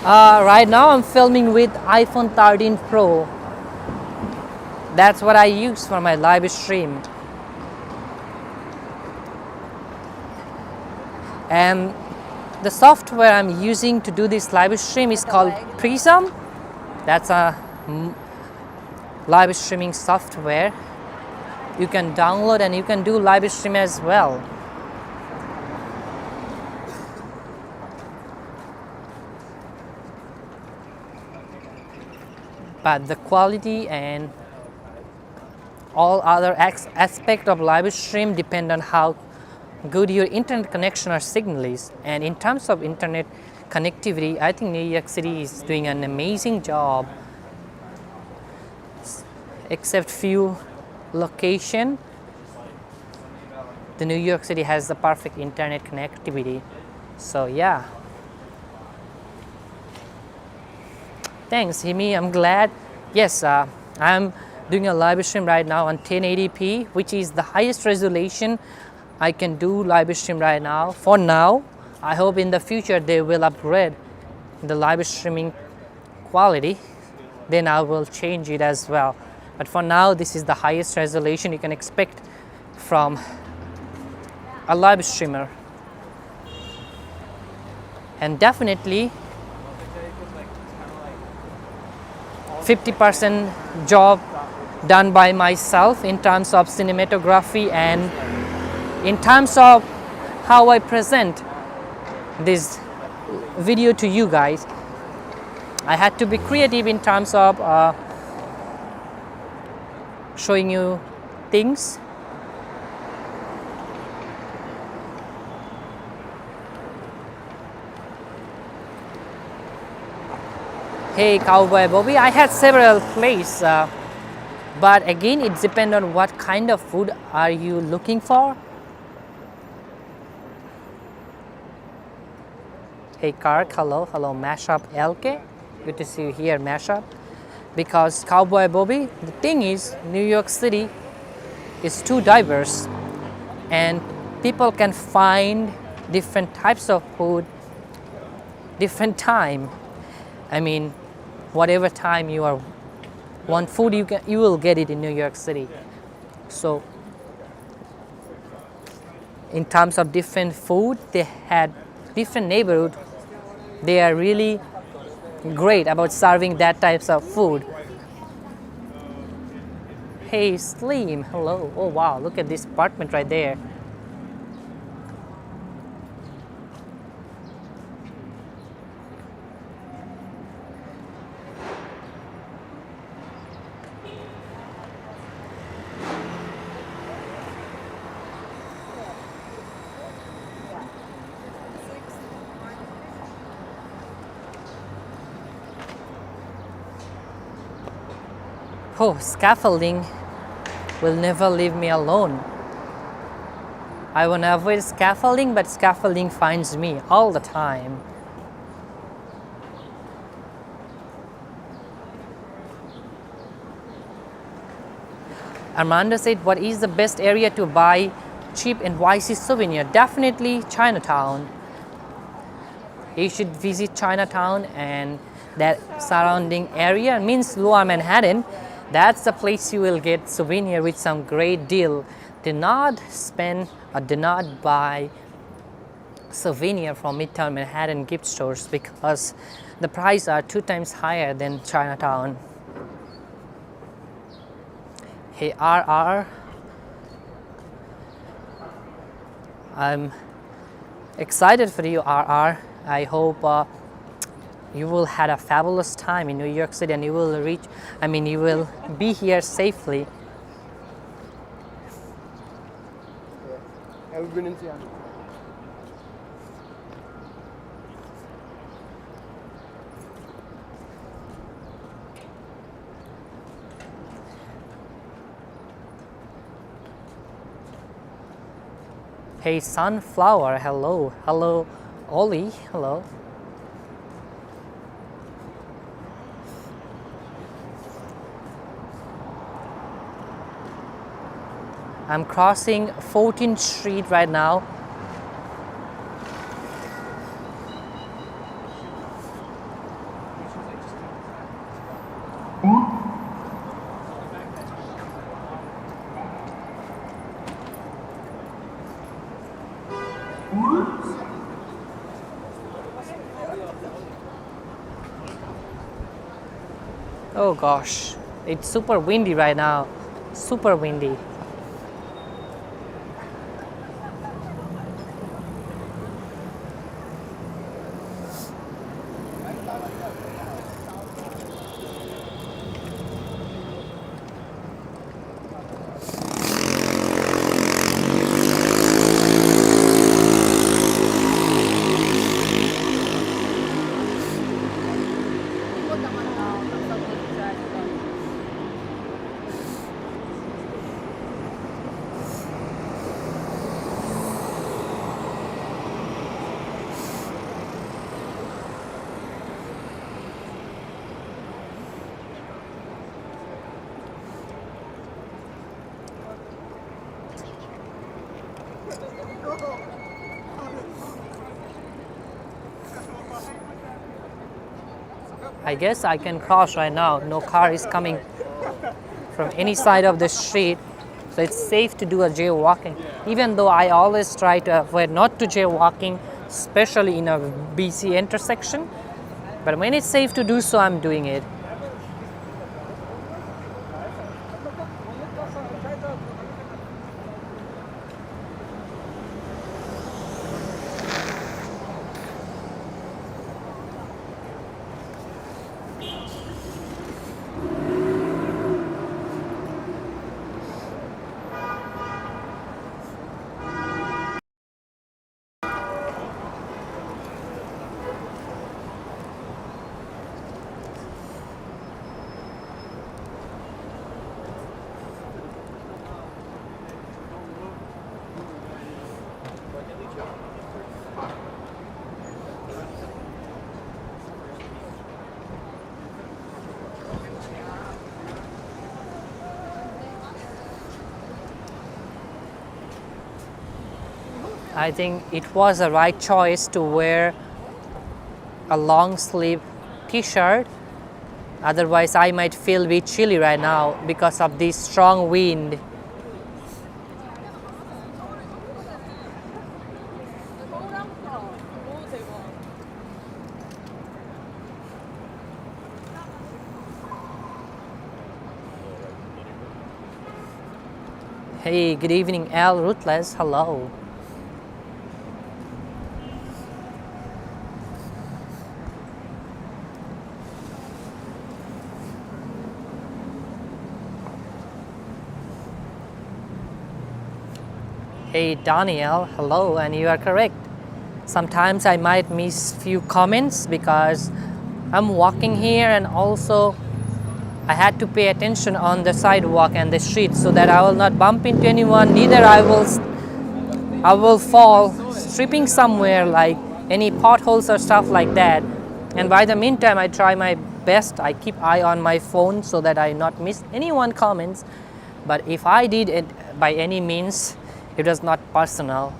Right now I'm filming with iPhone 13 Pro. That's what I use for my live stream. And the software I'm using to do this live stream is called Prism. That's a live streaming software you can download and you can do live stream as well. But the quality and all other aspect of live stream depend on how good your internet connection or signal is. And in terms of internet connectivity, I think New York City is doing an amazing job. Except few location, the New York City has the perfect internet connectivity. So yeah. Thanks, Himi. I'm glad. Yes, I'm doing a live stream right now on 1080p, which is the highest resolution I can do live stream right now. For now, I hope in the future they will upgrade the live streaming quality. Then I will change it as well. But for now, this is the highest resolution you can expect from a live streamer. And definitely 50% job done by myself in terms of cinematography and in terms of how I present this video to you guys. I had to be creative in terms of showing you things. Hey Cowboy Bobby, I had several places, but again it depends on what kind of food are you looking for. Hey Kark, hello Mashup LK, good to see you here Mashup. Because Cowboy Bobby, the thing is New York City is too diverse and people can find different types of food different time. I mean, whatever time you are want food, you will get it in New York City. So in terms of different food, they had different neighborhood. They are really great about serving that types of food. Hey Slim, hello. Oh wow, look at this apartment right there. Oh, scaffolding will never leave me alone. I want to avoid scaffolding, but scaffolding finds me all the time. Armando said, what is the best area to buy cheap NYC souvenir? Definitely Chinatown. You should visit Chinatown and that surrounding area, means Lower Manhattan. That's the place you will get souvenir with some great deal. Do not spend or do not buy souvenir from Midtown Manhattan gift stores because the price are 2 times higher than Chinatown. Hey RR, I'm excited for you RR. I hope you will have a fabulous time in New York City and you will you will be here safely. Have a good night. Hey Sunflower, hello. Hello Ollie, hello. I'm crossing 14th Street right now. Oh gosh, it's super windy right now. Super windy. I guess I can cross right now. No car is coming from any side of the street, so it's safe to do a jaywalking. Even though I always try to avoid not to jaywalking, especially in a busy intersection. But when it's safe to do so, I'm doing it. I think it was the right choice to wear a long sleeve t-shirt. Otherwise, I might feel a bit chilly right now because of this strong wind. Hey, good evening, Al Ruthless. Hello. Hey Daniel, hello, and you are correct. Sometimes I might miss few comments because I'm walking here, and also I had to pay attention on the sidewalk and the street so that I will not bump into anyone, neither I will fall tripping somewhere like any potholes or stuff like that. And by the meantime, I try my best. I keep eye on my phone so that I not miss anyone comments. But if I did it by any means, it was not personal.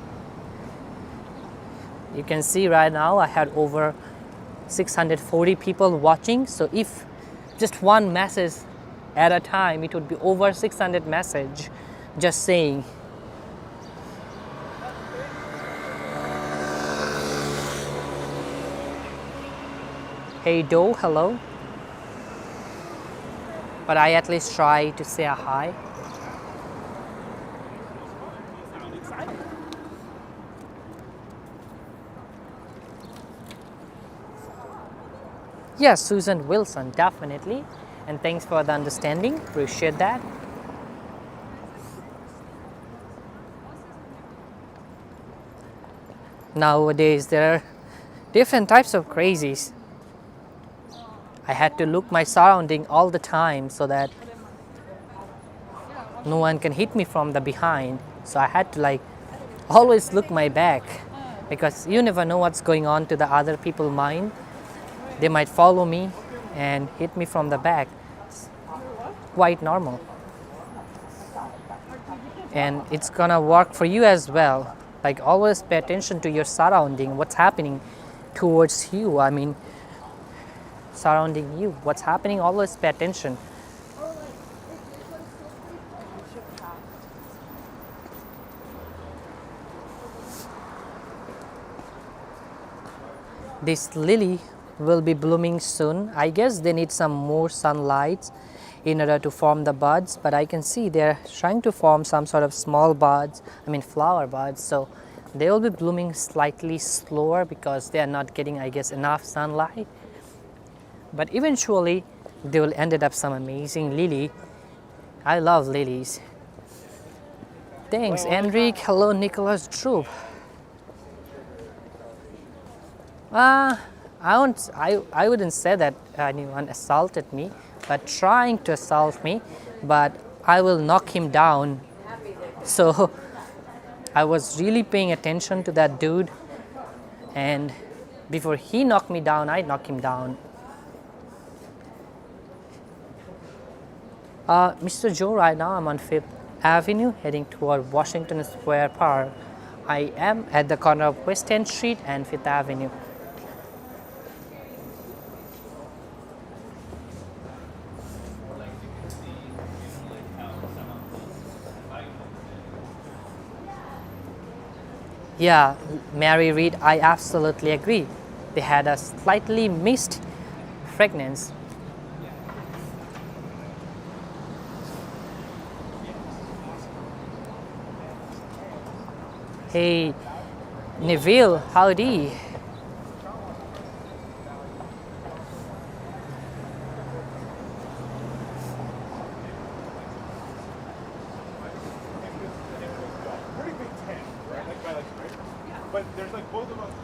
You can see right now I had over 640 people watching. So if just one message at a time, it would be over 600 message. Just saying. Hey Doe, hello. But I at least try to say a hi. Yes, Susan Wilson, definitely. And thanks for the understanding. Appreciate that. Nowadays, there are different types of crazies. I had to look my surrounding all the time so that no one can hit me from the behind. So I had to always look my back, because you never know what's going on to the other people's mind. They might follow me and hit me from the back. It's quite normal. and it's gonna work for you as well. Like, always pay attention to your surrounding, what's happening towards you. I mean, surrounding you, what's happening, always pay attention. Or like, if you're going slippery, you should pass. This lily will be blooming soon. I guess they need some more sunlight in order to form the buds, but I can see they're trying to form some sort of small buds, I mean flower buds, so they will be blooming slightly slower because they are not getting, I guess, enough sunlight. But eventually they will end up some amazing lily. I love lilies. Thanks, Enrique. Hello, Nicholas Droop. I wouldn't say that anyone assaulted me, but trying to assault me, but I will knock him down. So I was really paying attention to that dude, and before he knocked me down, I knocked him down. Mr. Joe, right now I'm on 5th Avenue heading toward Washington Square Park. I am at the corner of West 10th Street and 5th Avenue. Yeah, Mary Reed, I absolutely agree. They had a slightly mixed fragrance. Hey, Neville, howdy.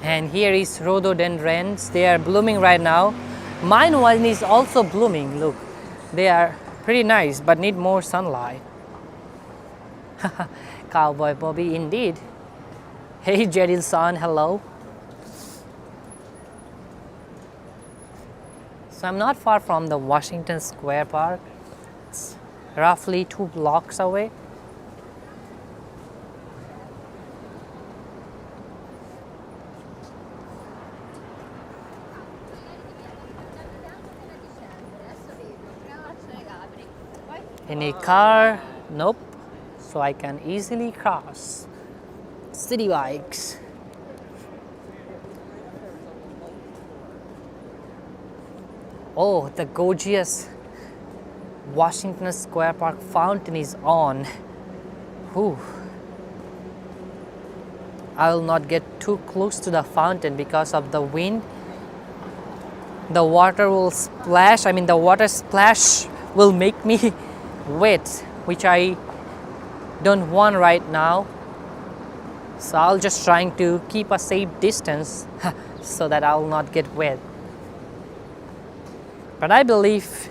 And here is rhododendrons. They are blooming right now. Mine one is also blooming. Look, they are pretty nice, but need more sunlight. Cowboy Bobby, indeed. Hey, Jedilson, hello. So I'm not far from the Washington Square Park. It's roughly 2 blocks away. Any car? Nope. So I can easily cross. City bikes. Oh, the gorgeous Washington Square Park fountain is on. Whew. I will not get too close to the fountain because of the wind. The water will splash. I mean, the water splash will make me wet, which I don't want right now. So I'll just trying to keep a safe distance so that I will not get wet. But I believe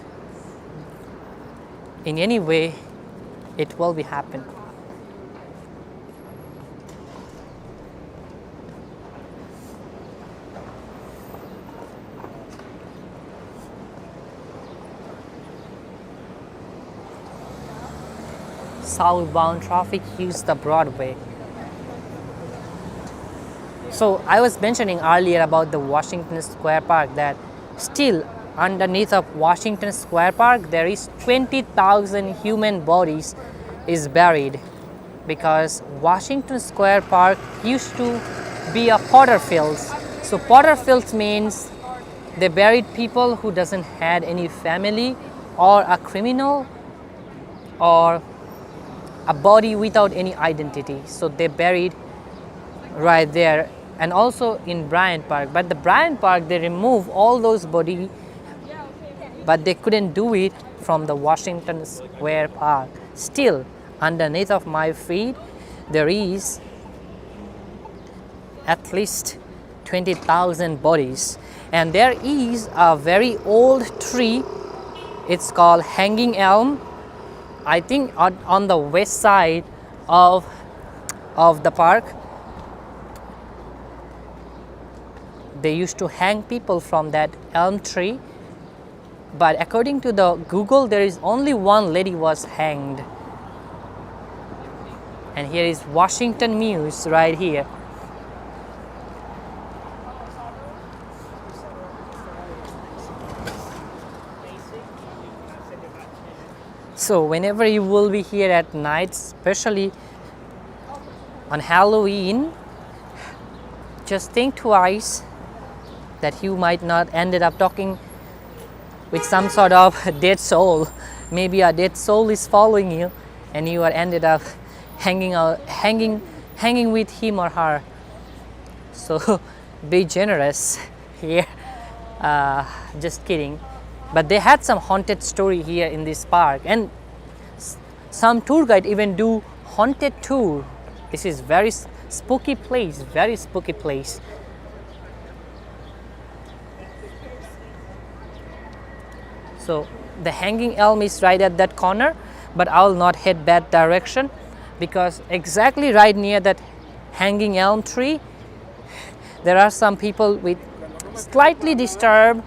in any way it will be happen. Southbound traffic use the Broadway. So I was mentioning earlier about the Washington Square Park that still underneath of Washington Square Park there is 20,000 human bodies is buried, because Washington Square Park used to be a Potter Fields. So Potter Fields means they buried people who doesn't had any family, or a criminal, or a body without any identity. So they buried right there. And also in Bryant Park. But the Bryant Park, they remove all those bodies, but they couldn't do it from the Washington Square Park. Still, underneath of my feet, there is at least 20,000 bodies. And there is a very old tree. It's called Hanging Elm. I think on the west side of the park. They used to hang people from that elm tree, but according to the Google, there is only one lady was hanged. And here is Washington Muse right here. So whenever you will be here at night, especially on Halloween, just think twice that you might not ended up talking with some sort of dead soul. Maybe a dead soul is following you and you are ended up hanging with him or her. So be generous here. Just kidding. But they had some haunted story here in this park, and some tour guide even do haunted tour. This is very spooky place, very spooky place. So the hanging elm is right at that corner, but I will not head that direction because exactly right near that hanging elm tree, there are some people with slightly disturbed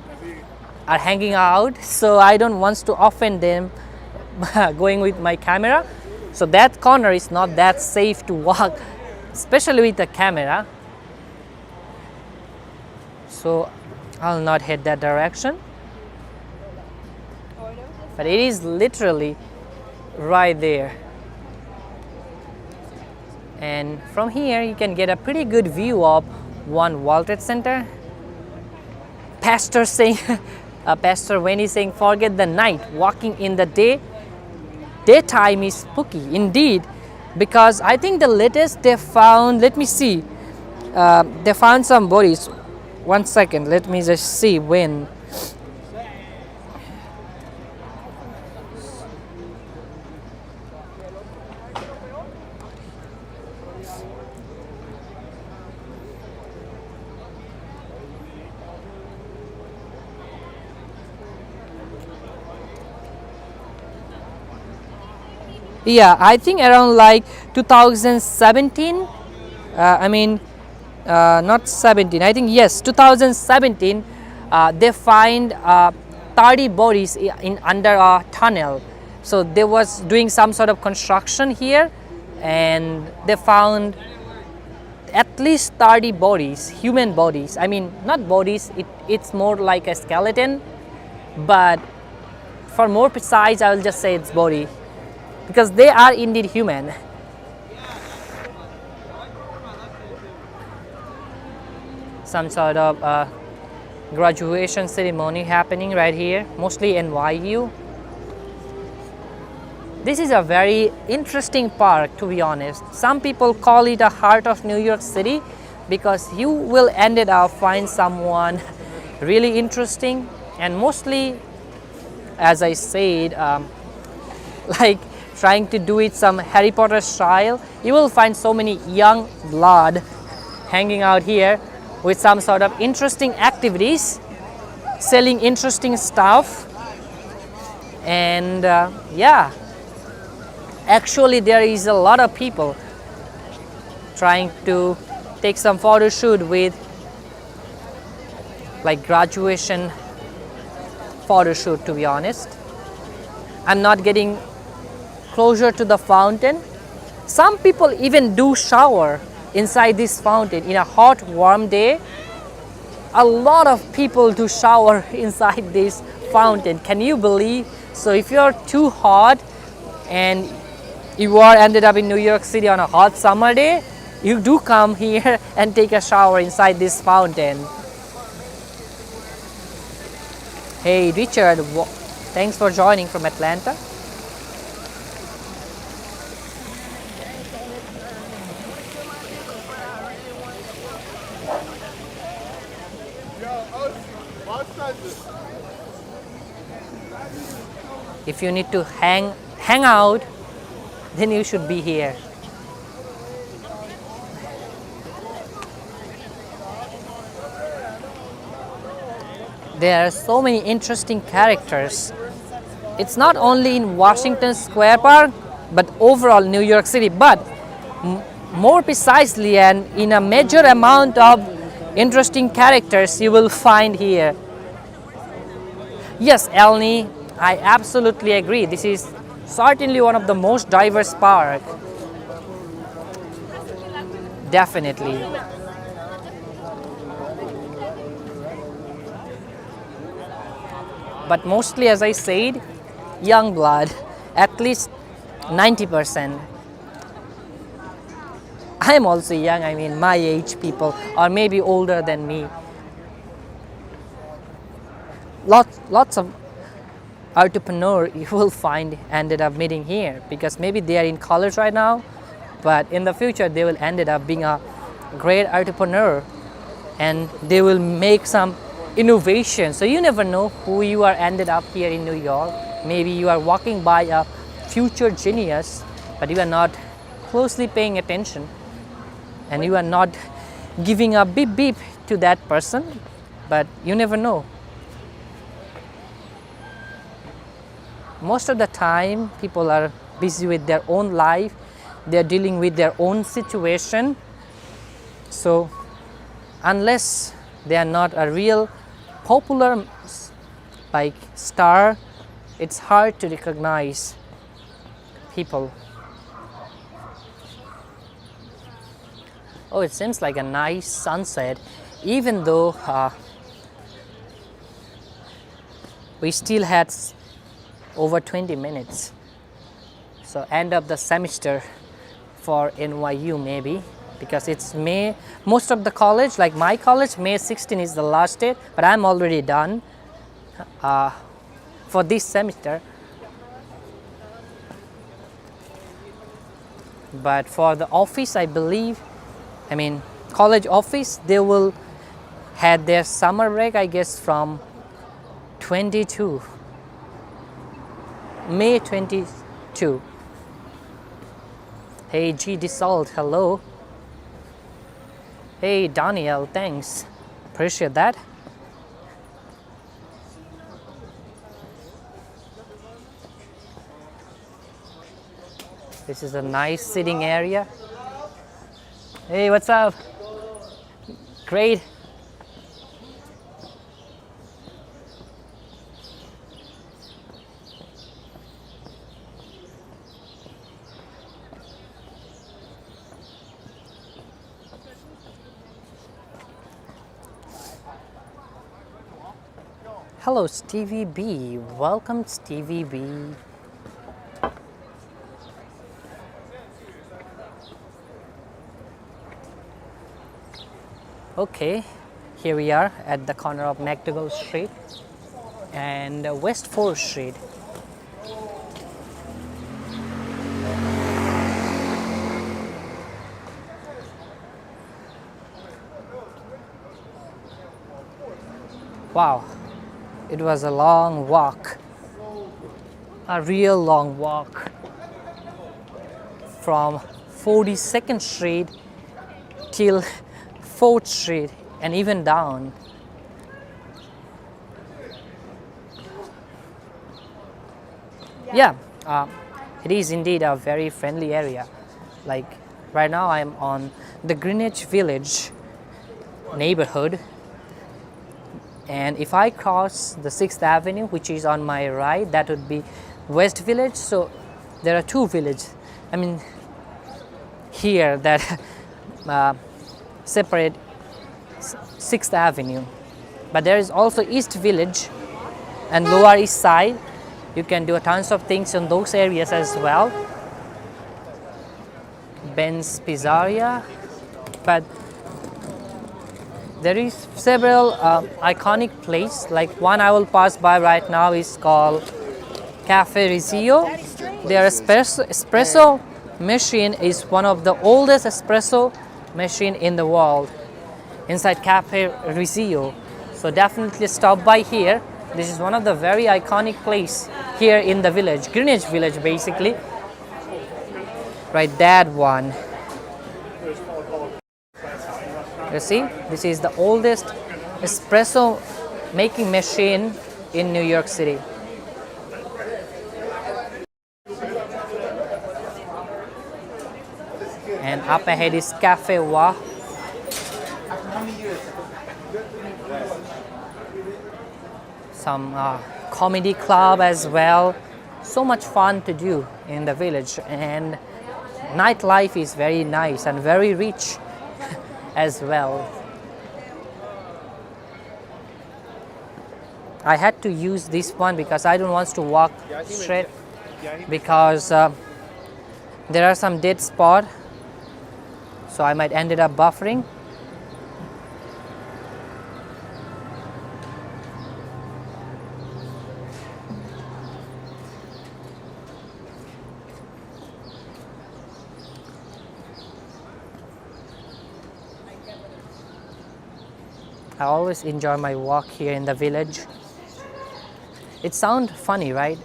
are hanging out, so I don't want to offend them going with my camera. So that corner is not that safe to walk, especially with the camera. So I'll not head that direction. But it is literally right there. And from here you can get a pretty good view of One World Trade Center. Pastor saying, Pastor Wendy saying, forget the night, walking in the daytime is spooky. Indeed, because I think the latest they found, let me see, they found some bodies. 1 second, let me just see when. Yeah, I think around like 2017. Not 17. I think yes, 2017. They find 30 bodies in under a tunnel. So they was doing some sort of construction here, and they found at least 30 bodies, human bodies. I mean, not bodies. It's more like a skeleton, but for more precise, I will just say it's body, because they are indeed human. Some sort of graduation ceremony happening right here, mostly NYU. This is a very interesting park, to be honest. Some people call it a heart of New York City because you will ended up find someone really interesting, and mostly, as I said, like trying to do it some Harry Potter style, you will find so many young blood hanging out here with some sort of interesting activities, selling interesting stuff. And yeah, actually there is a lot of people trying to take some photo shoot with like graduation photo shoot, to be honest. I'm not getting closer to the fountain. Some people even do shower inside this fountain in a hot, warm day. A lot of people do shower inside this fountain. Can you believe? So if you're too hot and you are ended up in New York City on a hot summer day, you do come here and take a shower inside this fountain. Hey Richard, thanks for joining from Atlanta. If you need to hang out, then you should be here. There are so many interesting characters. It's not only in Washington Square Park, but overall New York City. But more precisely, and in a major amount of interesting characters you will find here. Yes, Elni, I absolutely agree. This is certainly one of the most diverse park. definitely. But mostly, as I said, young blood, at least 90%. I'm also young, I mean my age people, or maybe older than me. Lots of entrepreneur you will find ended up meeting here because maybe they are in college right now, but in the future they will ended up being a great entrepreneur and they will make some innovation. So you never know who you are ended up here in New York. Maybe you are walking by a future genius, but you are not closely paying attention and you are not giving a beep beep to that person, but you never know. Most of the time people are busy with their own life, they're dealing with their own situation, so unless they are not a real popular like star, it's hard to recognize people. Oh, it seems like a nice sunset, even though we still had over 20 minutes. So end of the semester for NYU maybe, because it's May. Most of the college, like my college, May 16 is the last date, but I'm already done for this semester. But for the office, I believe, I mean college office, they will had their summer break, I guess, from 22. May 22. Hey G Disalt, hello. Hey Daniel, thanks. Appreciate that. This is a nice sitting area. Hey, what's up? Great. Hello Stevie B, welcome Stevie B. Okay, here we are at the corner of McDougall Street and West 4th Street. Wow. It was a long walk, a real long walk from 42nd Street till 4th Street and even down. Yeah, it is indeed a very friendly area. Like right now I'm on the Greenwich Village neighborhood. And if I cross the 6th Avenue, which is on my right, that would be West Village. So there are two villages, I mean, here that separate 6th Avenue. But there is also East Village and Lower East Side. You can do tons of things in those areas as well. Ben's Pizzeria. But there is several iconic places, like one I will pass by right now is called Cafe Rizio. Their espresso machine is one of the oldest espresso machine in the world inside Cafe Rizio. So definitely stop by here. This is one of the very iconic place here in the village, Greenwich Village basically. Right, that one. You see, this is the oldest espresso making machine in New York City. And up ahead is Cafe Wa. Some comedy club as well. So much fun to do in the village, and nightlife is very nice and very rich as well. I had to use this one because I don't want to walk straight because there are some dead spot, so I might ended up buffering. I always enjoy my walk here in the village. It sounds funny, right?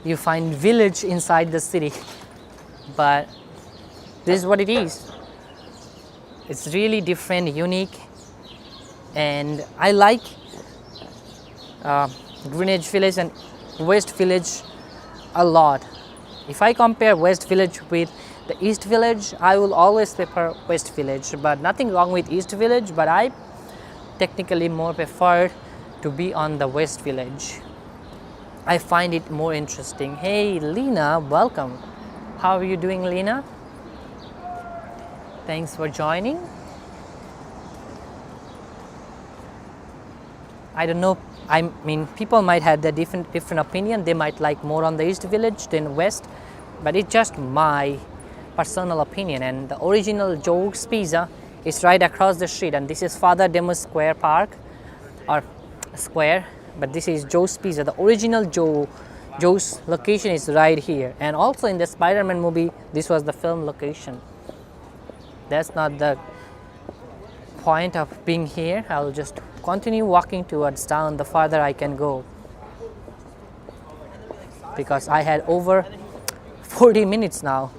You find village inside the city, but this is what it is. It's really different, unique, and I like Greenwich Village and West Village a lot. If I compare West Village with the East Village, I will always prefer West Village, but nothing wrong with East Village, but I technically more prefer to be on the West Village. I find it more interesting. Hey Lena, welcome. How are you doing, Lena? Thanks for joining. I don't know, I mean people might have the different opinion. They might like more on the East Village than West, but it's just my personal opinion. And the original Joe's Pizza is right across the street, and this is Father Demus Square Park or Square, but this is Joe's Pizza. The original Joe's location is right here, and also in the Spider-Man movie this was the film location. That's not the point of being here. I'll just continue walking towards town the farther I can go, because I had over 40 minutes now.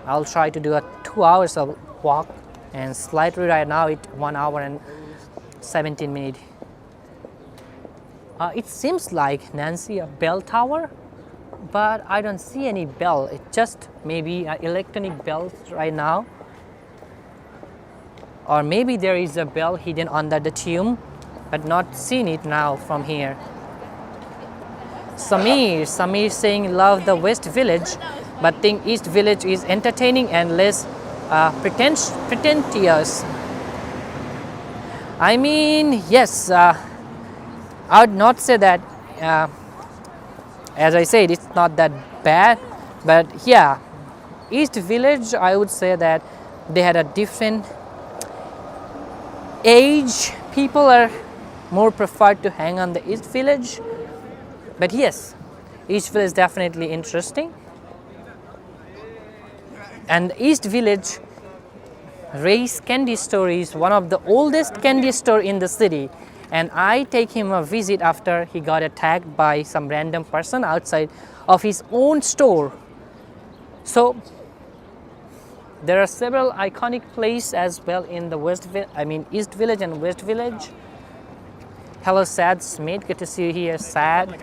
I'll try to do a 2 hours of walk, and slightly right now it's 1 hour and 17 minutes. It seems like, Nancy, a bell tower, but I don't see any bell. It just maybe electronic bells right now, or maybe there is a bell hidden under the tomb, but not seen it now from here. Samir saying love the West Village, but think East Village is entertaining and less pretentious. I mean, yes, I would not say that, as I said, it's not that bad, but yeah, East Village, I would say that they had a different age. People are more preferred to hang on the East Village, but yes, East Village is definitely interesting. And East Village Ray's Candy Store is one of the oldest candy store in the city, and I take him a visit after he got attacked by some random person outside of his own store. So there are several iconic places as well in the East Village and West Village. Hello Sad Smith, good to see you here, Sad.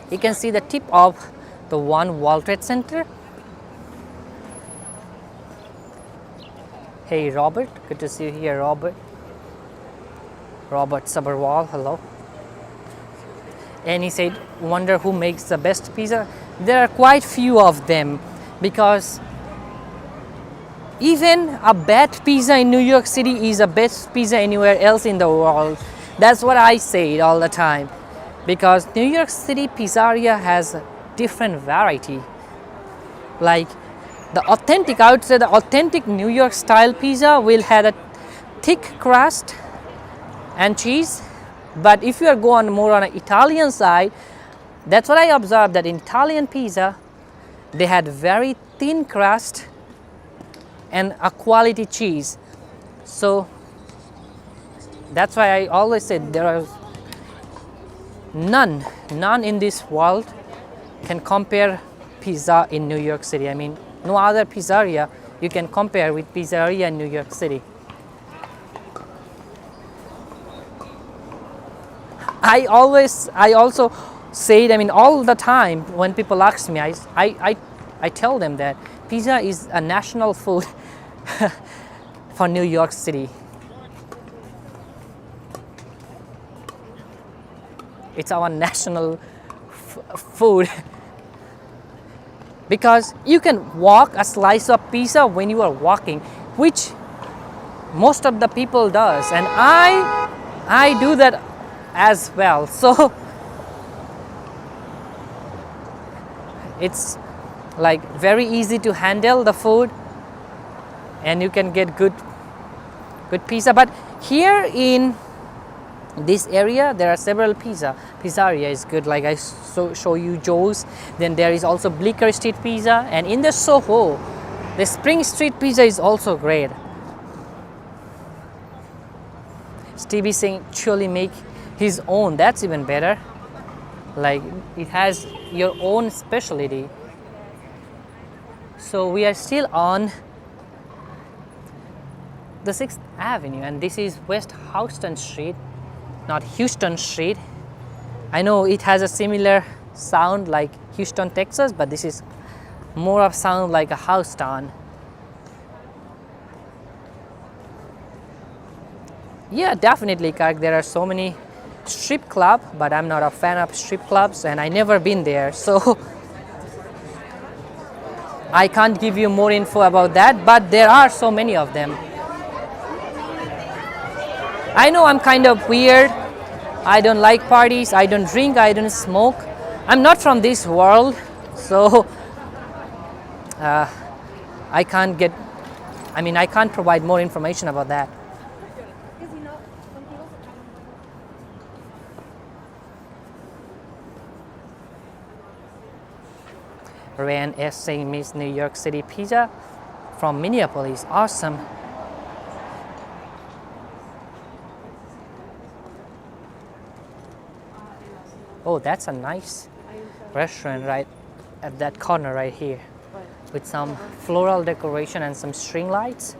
You can see the tip of the One World Trade Center. Hey Robert, good to see you here, Robert. Robert Sabarwal, hello. And he said, wonder who makes the best pizza. There are quite few of them, because even a bad pizza in New York City is a best pizza anywhere else in the world. That's what I say all the time, because New York City pizzeria has a different variety. Like the authentic, I would say the authentic New York style pizza will have a thick crust and cheese, but if you are going more on an Italian side, that's what I observed, that in Italian pizza they had very thin crust and a quality cheese. So that's why I always said there are none in this world can compare pizza in New York City. I mean, no other pizzeria you can compare with pizzeria in New York City. I also say it, I mean, all the time when people ask me, I tell them that pizza is a national food for New York City. It's our national food. because you can walk a slice of pizza when you are walking, which most of the people does, and I do that as well. So it's like very easy to handle the food, and you can get good pizza. But here in this area there are several pizzeria is good, like I show you Joe's. Then there is also Bleecker Street Pizza, and in the Soho the Spring Street Pizza is also great. Stevie saying actually make his own, that's even better, like it has your own specialty. So we are still on the 6th Avenue, and this is West Houston Street, not Houston Street. I know it has a similar sound like Houston, Texas, but this is more of sound like a Houston. Yeah, definitely, Kark. There are so many strip club, but I'm not a fan of strip clubs, and I never been there, so I can't give you more info about that. But there are so many of them. I know I'm kind of weird. I don't like parties. I don't drink. I don't smoke. I'm not from this world, so I can't provide more information about that. Because you know, some people Ryan S saying Miss New York City Pizza from Minneapolis. Awesome. Oh, that's a nice restaurant right at that corner right here, with some floral decoration and some string lights.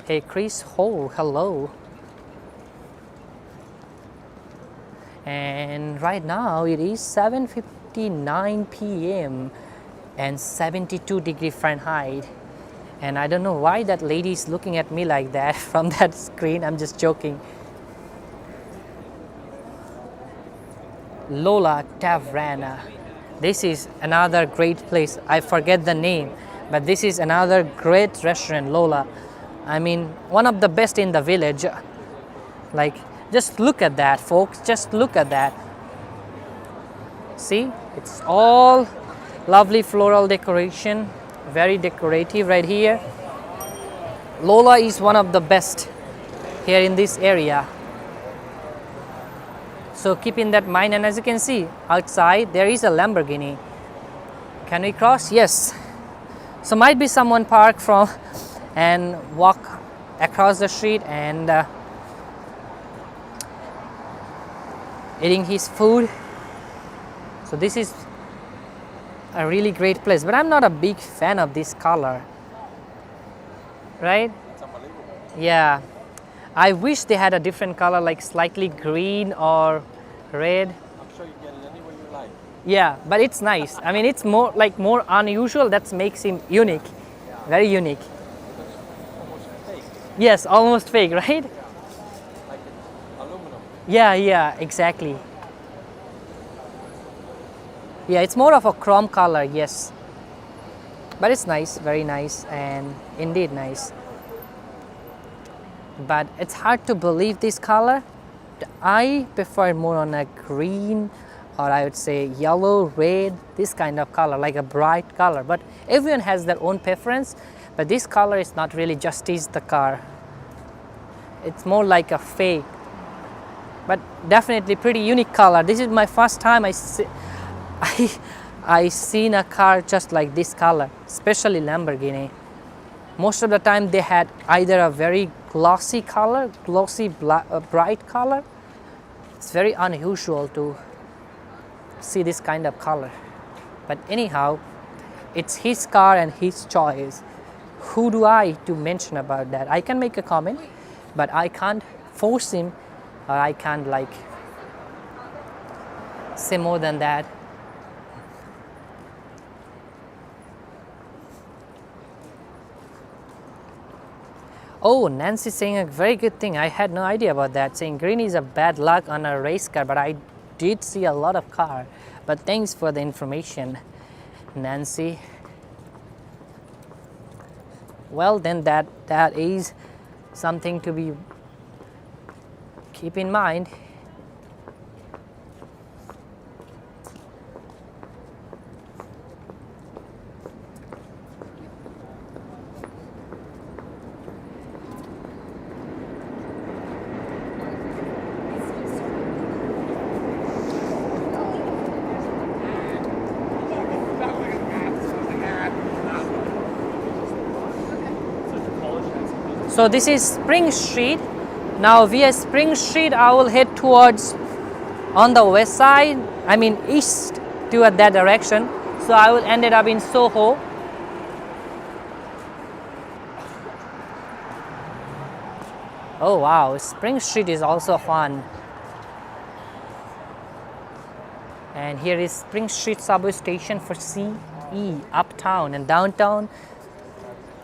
Hey Chris Ho, hello. And right now it is 7:59 p.m. and 72 degree Fahrenheit. And I don't know why that lady is looking at me like that from that screen. I'm just joking. Lola Tavrana. This is another great place. I forget the name, but this is another great restaurant, Lola. I mean, one of the best in the village. Like, just look at that, folks. Just look at that. See, it's all lovely floral decoration. Very decorative right here. Lola is one of the best here in this area. So keep in that mind, and as you can see outside there is a Lamborghini. Can we cross? Yes. So might be someone park from and walk across the street and eating his food. So this is a really great place, but I'm not a big fan of this color, right? It's unbelievable. Yeah, I wish they had a different color, like slightly green or red. I'm sure you get it anywhere you like. Yeah, but it's nice. I mean, it's more unusual. That makes him unique, very unique. Almost fake. Yes, almost fake, right? Like it's aluminum. Yeah, exactly. Yeah, it's more of a chrome color, yes. But it's nice, very nice, and indeed nice. But it's hard to believe this color. I prefer more on a green, or I would say yellow, red, this kind of color, like a bright color. But everyone has their own preference, but this color is not really justice the car. It's more like a fake, but definitely pretty unique color. This is my first time I seen a car just like this color, especially Lamborghini. Most of the time they had either a very glossy color, bright color. It's very unusual to see this kind of color. But anyhow, it's his car and his choice. Who do I to mention about that? I can make a comment, but I can't force him, or I can't like say more than that. Oh, Nancy saying a very good thing. I had no idea about that. Saying green is a bad luck on a race car, but I did see a lot of car, but thanks for the information, Nancy. Well, then that is something to be keep in mind. So this is Spring Street. Now via Spring Street, I will head towards on the west side, I mean east toward that direction. So I will ended up in Soho. Oh wow, Spring Street is also fun. And here is Spring Street subway station for CE, uptown and downtown.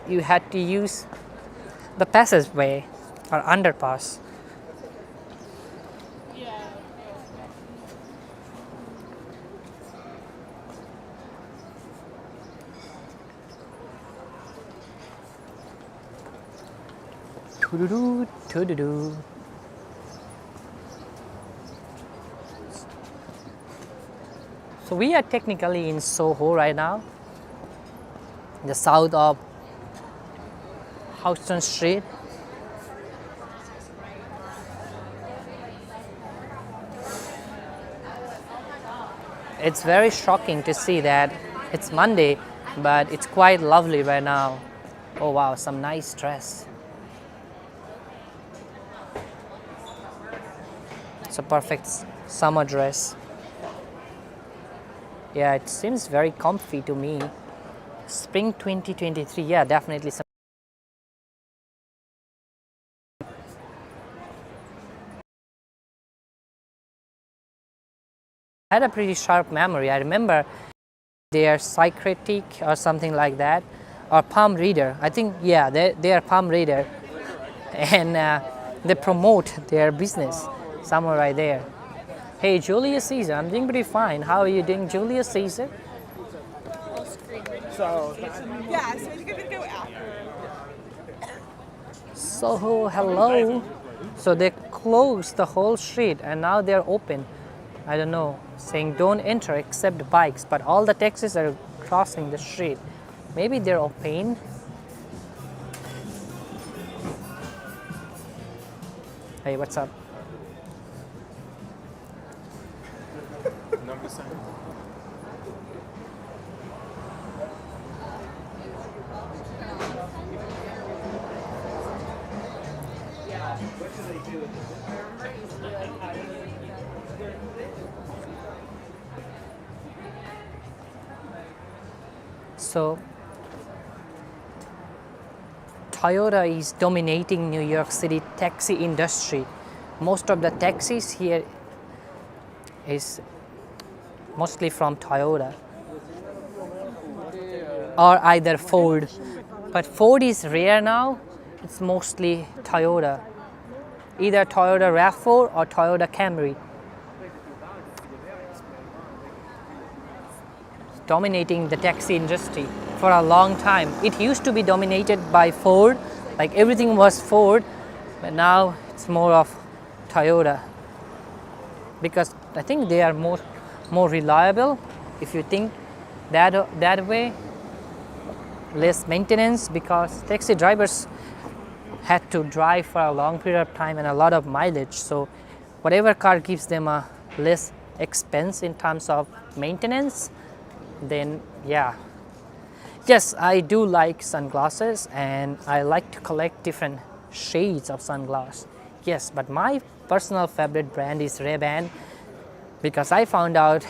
You had to use the passageway or underpass. Toodoo, toodoo. So we are technically in Soho right now, the south of Houston Street. It's very shocking to see that it's Monday, but it's quite lovely right now. Oh wow, some nice dress. It's a perfect summer dress. Yeah, it seems very comfy to me. Spring 2023, yeah, definitely some. I had a pretty sharp memory. I remember they are psychiatric or something like that, or palm reader. I think, yeah, they are palm reader, and they promote their business somewhere right there. Hey, Julius Caesar, I'm doing pretty fine. How are you doing, Julius Caesar? So, Yeah, so you're gonna go after. Soho, hello. So they closed the whole street and now they're open. I don't know, saying don't enter except bikes, but all the taxis are crossing the street. Maybe they're open. Hey, what's up? Number sign. So Toyota is dominating New York City taxi industry. Most of the taxis here is mostly from Toyota or either Ford. But Ford is rare now. It's mostly Toyota. Either Toyota RAV4 or Toyota Camry. Dominating the taxi industry for a long time. It used to be dominated by Ford, like everything was Ford, but now it's more of Toyota because I think they are more reliable. If you think that way, less maintenance because taxi drivers had to drive for a long period of time and a lot of mileage. So whatever car gives them a less expense in terms of maintenance, then yeah. Yes, I do like sunglasses and I like to collect different shades of sunglasses. Yes, but my personal favorite brand is Ray-Ban because I found out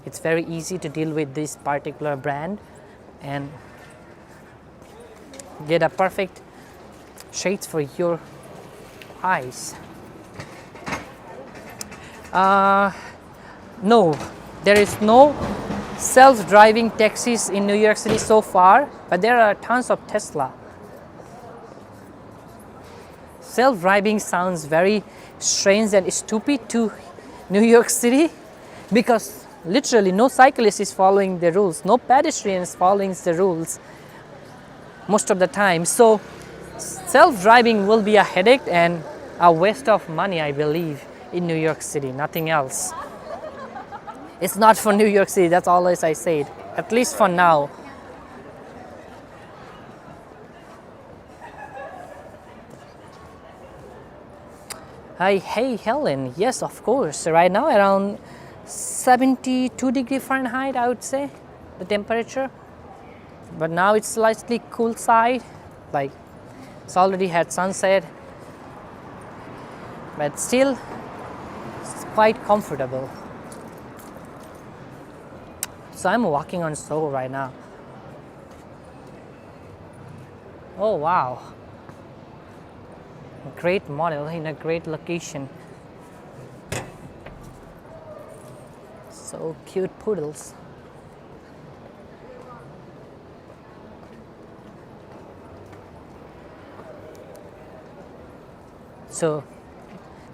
it's very easy to deal with this particular brand and get a perfect shades for your eyes. No, there is no self-driving taxis in New York City so far, but there are tons of Tesla. Self-driving sounds very strange and stupid to New York City, because literally no cyclist is following the rules, no pedestrian is following the rules most of the time. So self-driving will be a headache and a waste of money, I believe, in New York City, nothing else. It's not for New York City, that's all I said, at least for now. Hi, hey Helen, yes, of course. Right now around 72 degree Fahrenheit, I would say, the temperature. But now it's slightly cool side, like it's already had sunset, but still it's quite comfortable. So I'm walking on Soho right now. Oh wow, a great model in a great location. So cute poodles. So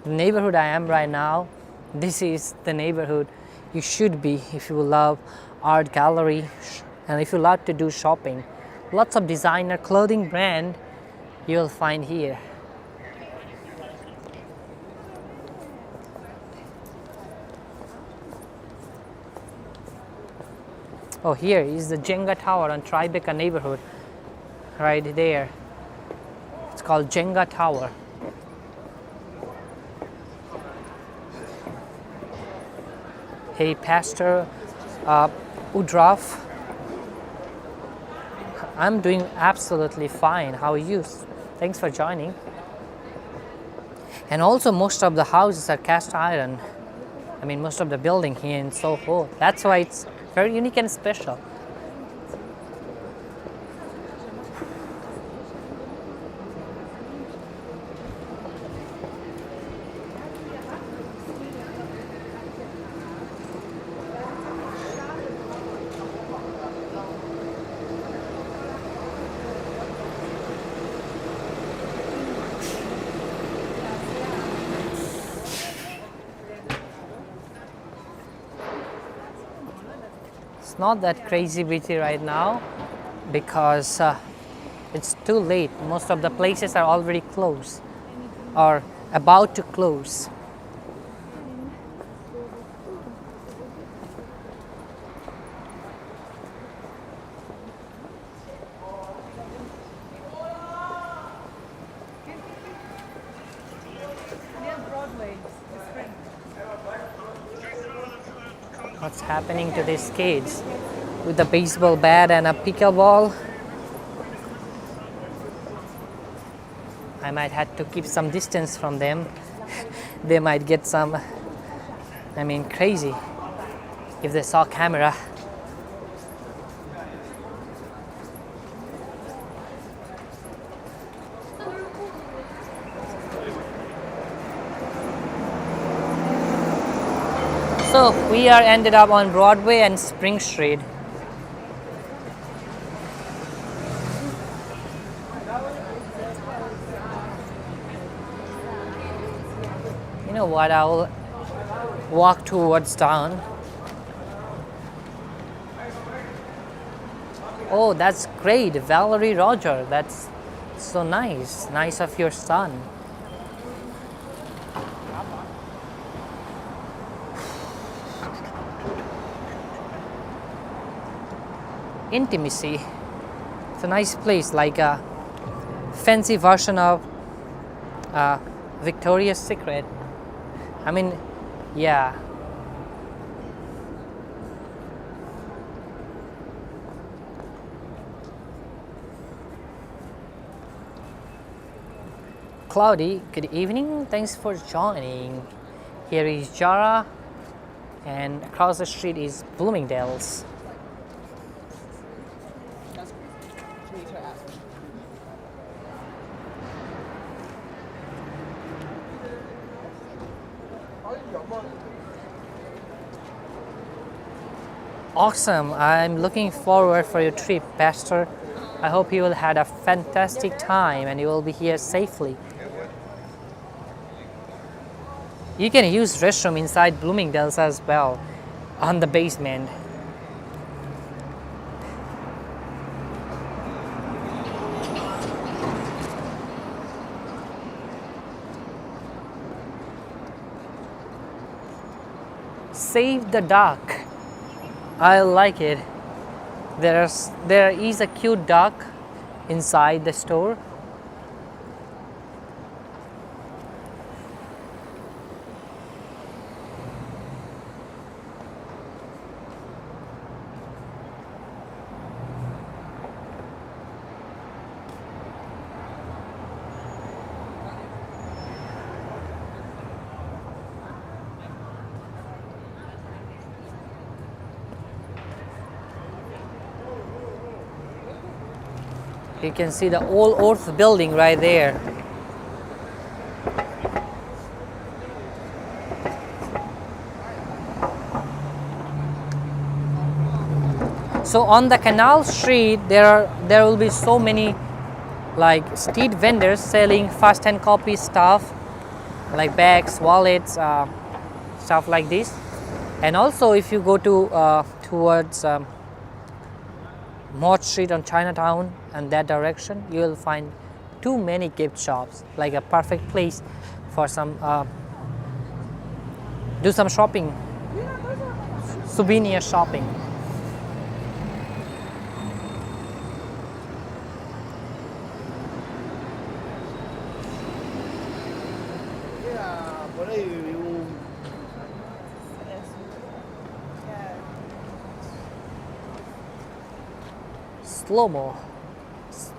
the neighborhood I am right now, this is the neighborhood you should be if you love art gallery and if you love to do shopping. Lots of designer clothing brand you will find here. Oh, here is the Jenga Tower on Tribeca neighborhood, right there. It's called Jenga Tower. Hey, Pastor Udroff. I'm doing absolutely fine. How are you? Thanks for joining. And also, most of the houses are cast iron. I mean, most of the building here in Soho. That's why it's very unique and special. It's not that crazy busy right now because it's too late. Most of the places are already closed or about to close. What's happening to these kids with a baseball bat and a pickleball? I might have to keep some distance from them. They might get some, crazy if they saw camera. So we are ended up on Broadway and Spring Street. You know what, I'll walk towards town. Oh, that's great, Valerie Roger. That's so nice. Nice of your son. Intimacy. It's a nice place, like a fancy version of Victoria's Secret. Yeah. Cloudy, good evening. Thanks for joining. Here is Jara, and across the street is Bloomingdale's. Awesome. I'm looking forward for your trip, Pastor. I hope you will have a fantastic time and you will be here safely. You can use restroom inside Bloomingdale's as well on the basement. Save the duck. I like it. There is a cute duck inside the store. You can see the old Earth building right there. So on the canal street, there will be so many like street vendors selling first-hand copy stuff, like bags, wallets, stuff like this. And also, if you go to towards Mott Street on Chinatown and that direction, you will find too many gift shops, like a perfect place for some do some shopping, souvenir shopping.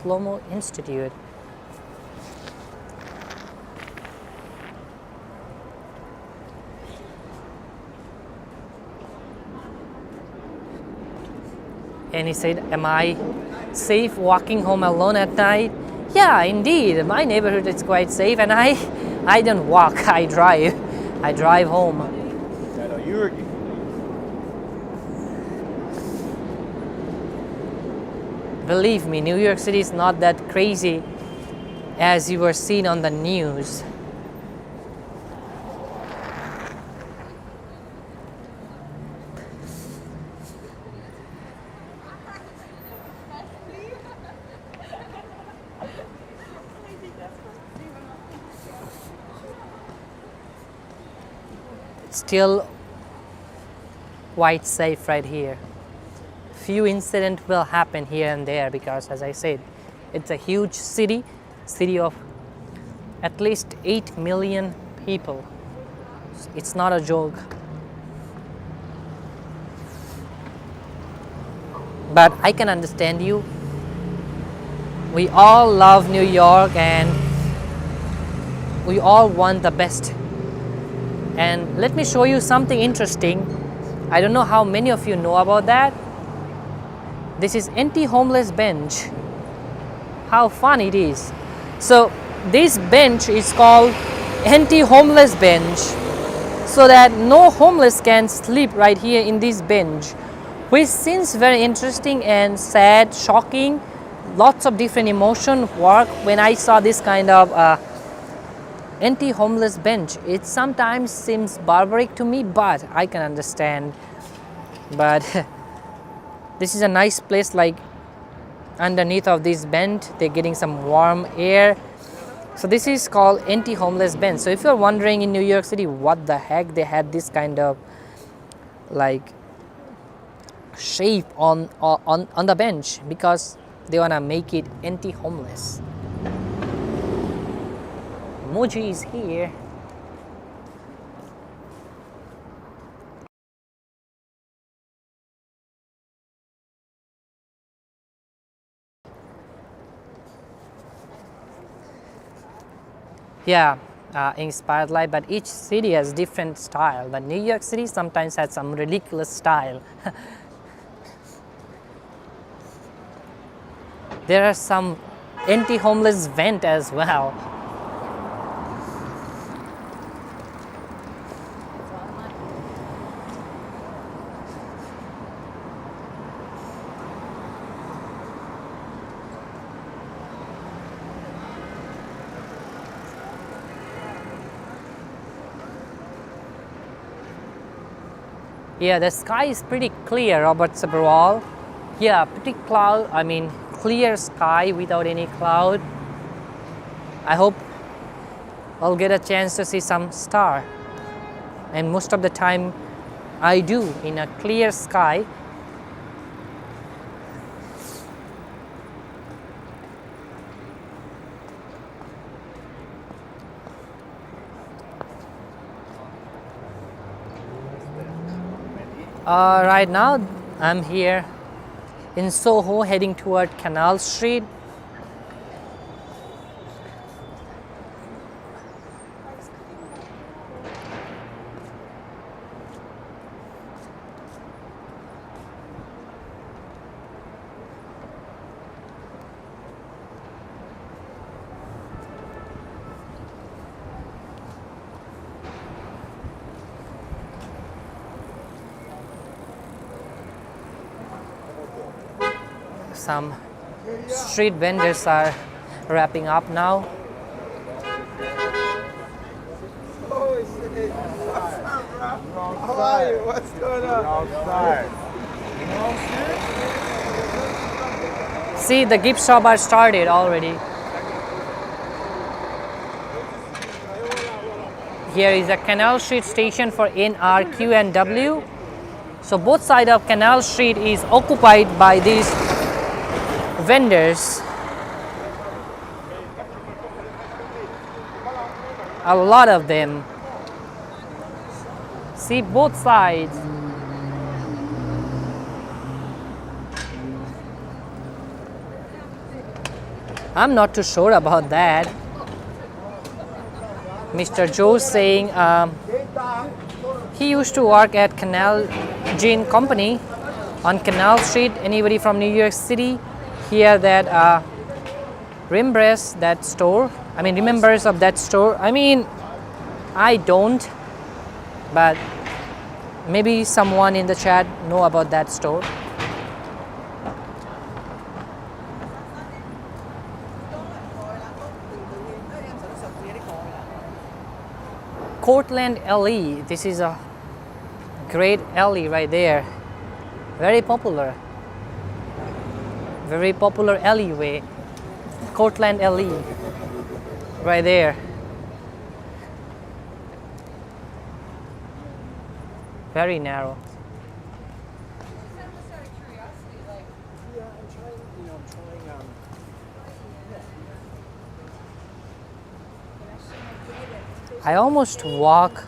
Slow-mo Institute. And he said, am I safe walking home alone at night? Yeah, indeed, my neighborhood is quite safe, and I don't walk, I drive home. Believe me, New York City is not that crazy as you were seen on the news. It's still quite safe right here. Few incidents will happen here and there because, as I said, it's a huge city of at least 8 million people. It's not a joke. But I can understand you. We all love New York and we all want the best. And let me show you something interesting. I don't know how many of you know about that. This is anti-homeless bench. How fun it is. So this bench is called anti-homeless bench, so that no homeless can sleep right here in this bench, which seems very interesting and sad, shocking. Lots of different emotion work when I saw this kind of anti-homeless bench. It sometimes seems barbaric to me, but I can understand. But this is a nice place, like underneath of this bench, they're getting some warm air. So this is called anti-homeless bench. So if you're wondering in New York City what the heck they had this kind of like shape on the bench, because they wanna make it anti-homeless. Emoji is here. Yeah, inspired life, but each city has different style. But New York City sometimes has some ridiculous style. There are some anti-homeless vent as well. Yeah, the sky is pretty clear, Robert Sabral. Yeah, pretty clear sky without any cloud. I hope I'll get a chance to see some star. And most of the time I do in a clear sky. Right now I'm here in Soho heading toward Canal Street. Some street vendors are wrapping up now. How are you? What's going on? Outside. See, the gift shop are started already. Here is a Canal Street station for NRQ and W. So both sides of Canal Street is occupied by these vendors. A lot of them. See, both sides. I'm not too sure about that. Mr. Joe saying he used to work at Canal Jean Company on Canal Street. Anybody from New York City here that remembers that store? Remembers of that store? I don't, but maybe someone in the chat know about that store. Cortland alley. This is a great alley right there. Very popular. Very popular alleyway. Cortland alley. Right there. Very narrow. I almost walk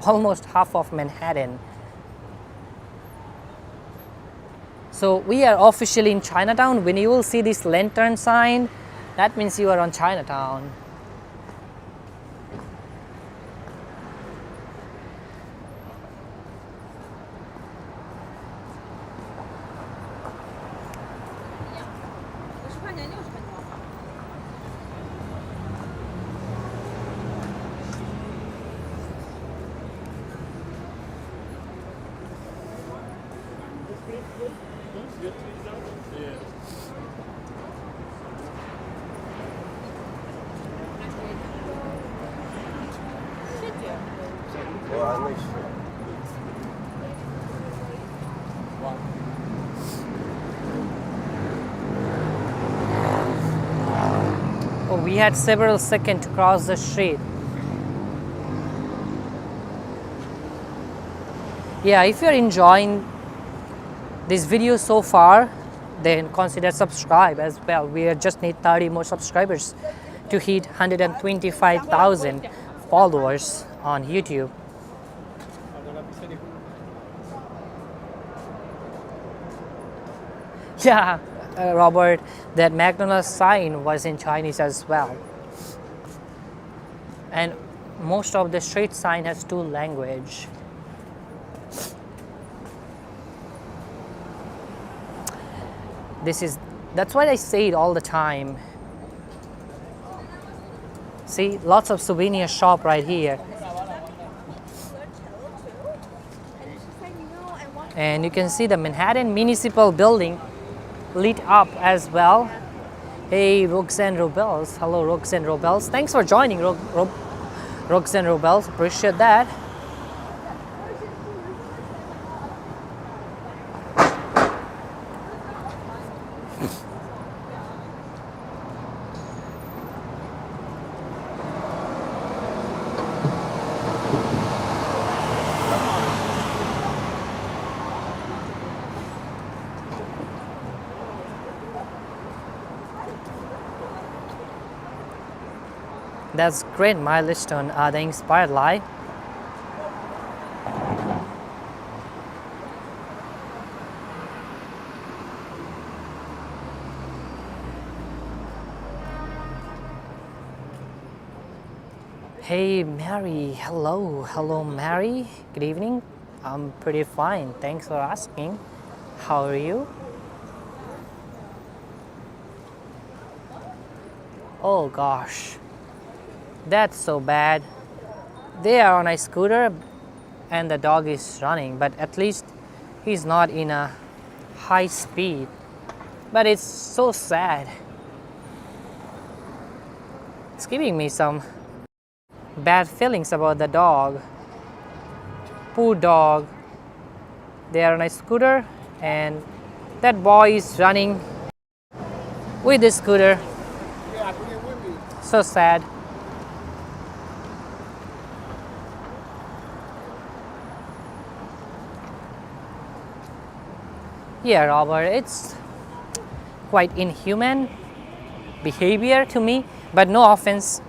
almost half of Manhattan. So we are officially in Chinatown. When you will see this lantern sign, that means you are on Chinatown. Oh, we had several seconds to cross the street. Yeah, if you're enjoying this video so far, then consider subscribe as well. We just need 30 more subscribers to hit 125,000 followers on YouTube. Yeah, Robert, that McDonald's sign was in Chinese as well. And most of the street sign has two language. That's what I say it all the time. See, lots of souvenir shop right here. And you can see the Manhattan Municipal Building lit up as well. Hey, Roxanne Robels. Hello, Roxanne Robels. Thanks for joining, Roxanne Robels. Appreciate that. That's great milestone, the inspired life. Hey Mary, hello Mary, good evening. I'm pretty fine, thanks for asking. How are you? Oh gosh, that's so bad. They are on a scooter and the dog is running, but at least he's not in a high speed. But it's so sad. It's giving me some bad feelings about the dog. Poor dog. They are on a scooter and that boy is running with the scooter. So sad. Yeah, Robert, it's quite inhuman behavior to me, but no offense.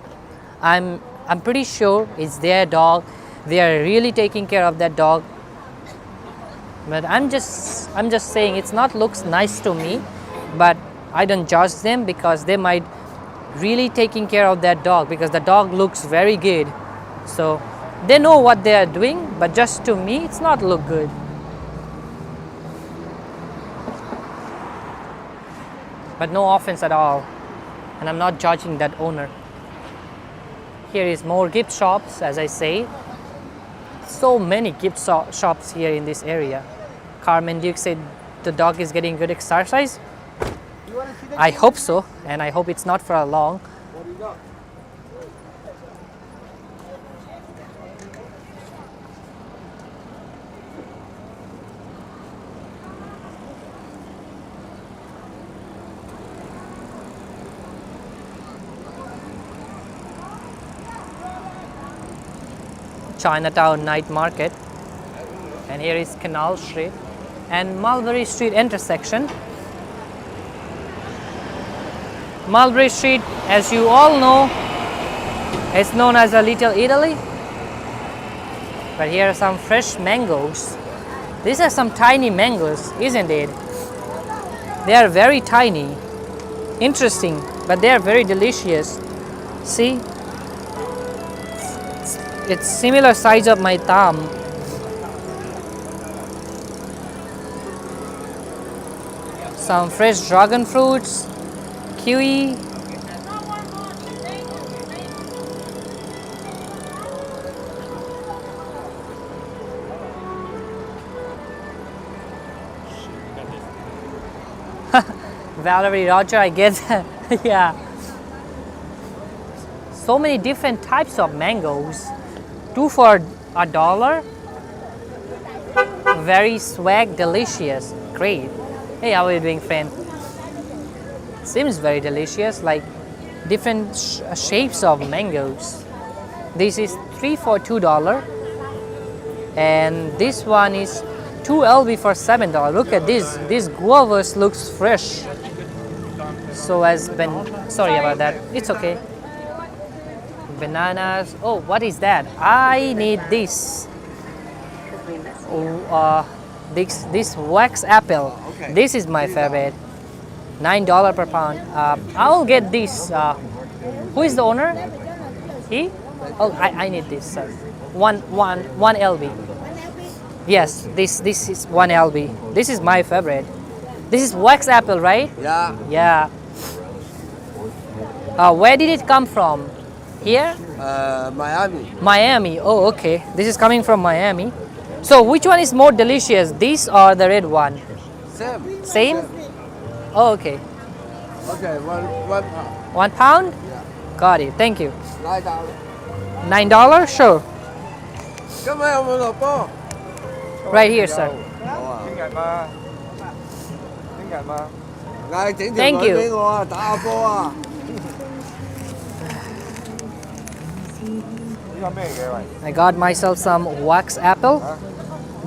I'm pretty sure it's their dog. They are really taking care of that dog. But I'm just saying it's not looks nice to me, but I don't judge them because they might really taking care of that dog because the dog looks very good. So they know what they are doing, but just to me it's not look good. But no offense at all, and I'm not judging that owner. Here is more gift shops, as I say. So many gift shops here in this area. Carmen Duke said the dog is getting good exercise. I hope so, and I hope it's not for a long. Chinatown night market, and here is Canal Street and Mulberry Street intersection. Mulberry Street, as you all know, is known as a Little Italy. But here are some fresh mangoes. These are some tiny mangoes, isn't it? They are very tiny. Interesting, but they are very delicious. See? It's similar size of my thumb. Some fresh dragon fruits, kiwi. Valerie Roger, I get that. Yeah. So many different types of mangoes. 2 for $1. Very swag, delicious, great. Hey, how are you doing, friend? Seems very delicious, like different shapes of mangoes. This is 3 for $2, and this one is 2 LB for $7. Look at this. This guavas looks fresh. So has been. Sorry about that. It's okay. Bananas. Oh, what is that? I need this. Oh, this wax apple. This is my favorite. $9 per pound. I will get this. Who is the owner? He? Oh, I need this. Sir. One LB. Yes, this is 1 LB. This is my favorite. This is wax apple, right? Yeah. Yeah. Where did it come from? Here? Miami. Miami. Oh, okay. This is coming from Miami. So which one is more delicious, this or the red one? Same. Same? Oh, okay. Okay, one pound. 1 pound? Yeah. Got it. Thank you. $9. $9? Sure. Come here, Monopo. Right here, sir. Tiếng Nhật mà. 嚟整條 Thank 女 you. 俾我啊，打下波啊！呢個咩嘅喂？ I got myself some wax apple.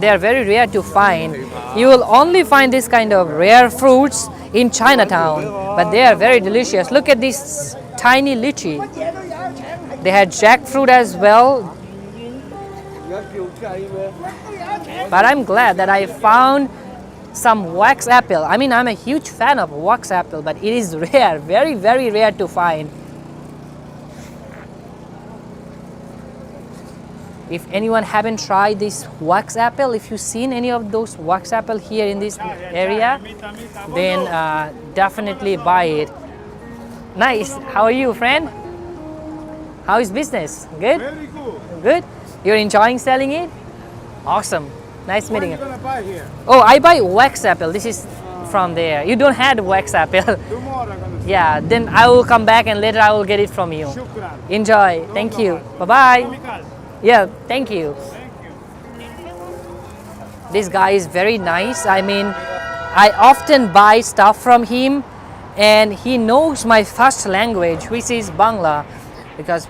They are very rare to find. You will only find this kind of rare fruits in Chinatown, but they are very delicious. Look at this tiny lychee. They had jackfruit as well. 而家叫雞咩？ But I'm glad that I found some wax apple. I mean, I'm a huge fan of wax apple, but it is rare, very, very rare to find. If anyone haven't tried this wax apple, if you've seen any of those wax apple here in this area, then definitely buy it. Nice. How are you, friend? How is business? Good? Very good. Good? You're enjoying selling it? Awesome. Nice meeting you. gonna buy here? Oh, I buy wax apple. This is from there. You don't have wax apple. Tomorrow I'm gonna Yeah, then I will come back and later I will get it from you. Shukran. Enjoy. Thank you. Bye-bye. Yeah, thank you. This guy is very nice. I mean, I often buy stuff from him and he knows my first language, which is Bangla, because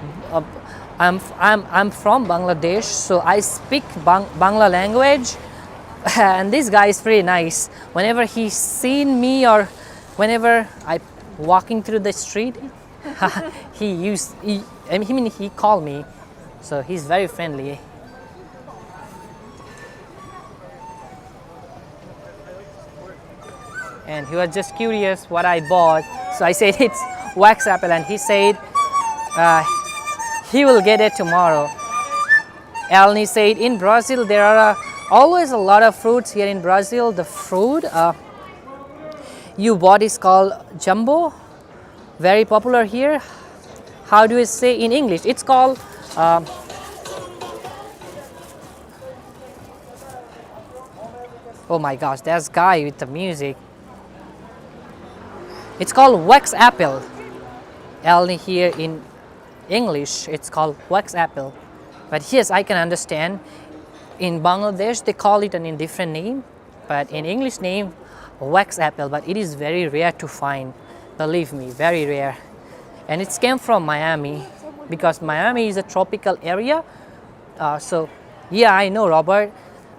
I'm from Bangladesh, so I speak Bangla language. And this guy is pretty nice. Whenever he's seen me or whenever I walking through the street, he called me. So he's very friendly. And he was just curious what I bought. So I said it's wax apple and he said he will get it tomorrow. Elni said in Brazil there are always a lot of fruits here in Brazil. The fruit you bought is called jumbo, very popular here. How do you say in English? It's called oh my gosh, there's guy with the music. It's called wax apple. Only here in English it's called wax apple. But yes, I can understand. In Bangladesh they call it an indifferent name, but in English name wax apple, but it is very rare to find. Believe me, very rare. And it came from Miami because Miami is a tropical area. So yeah, I know, Robert.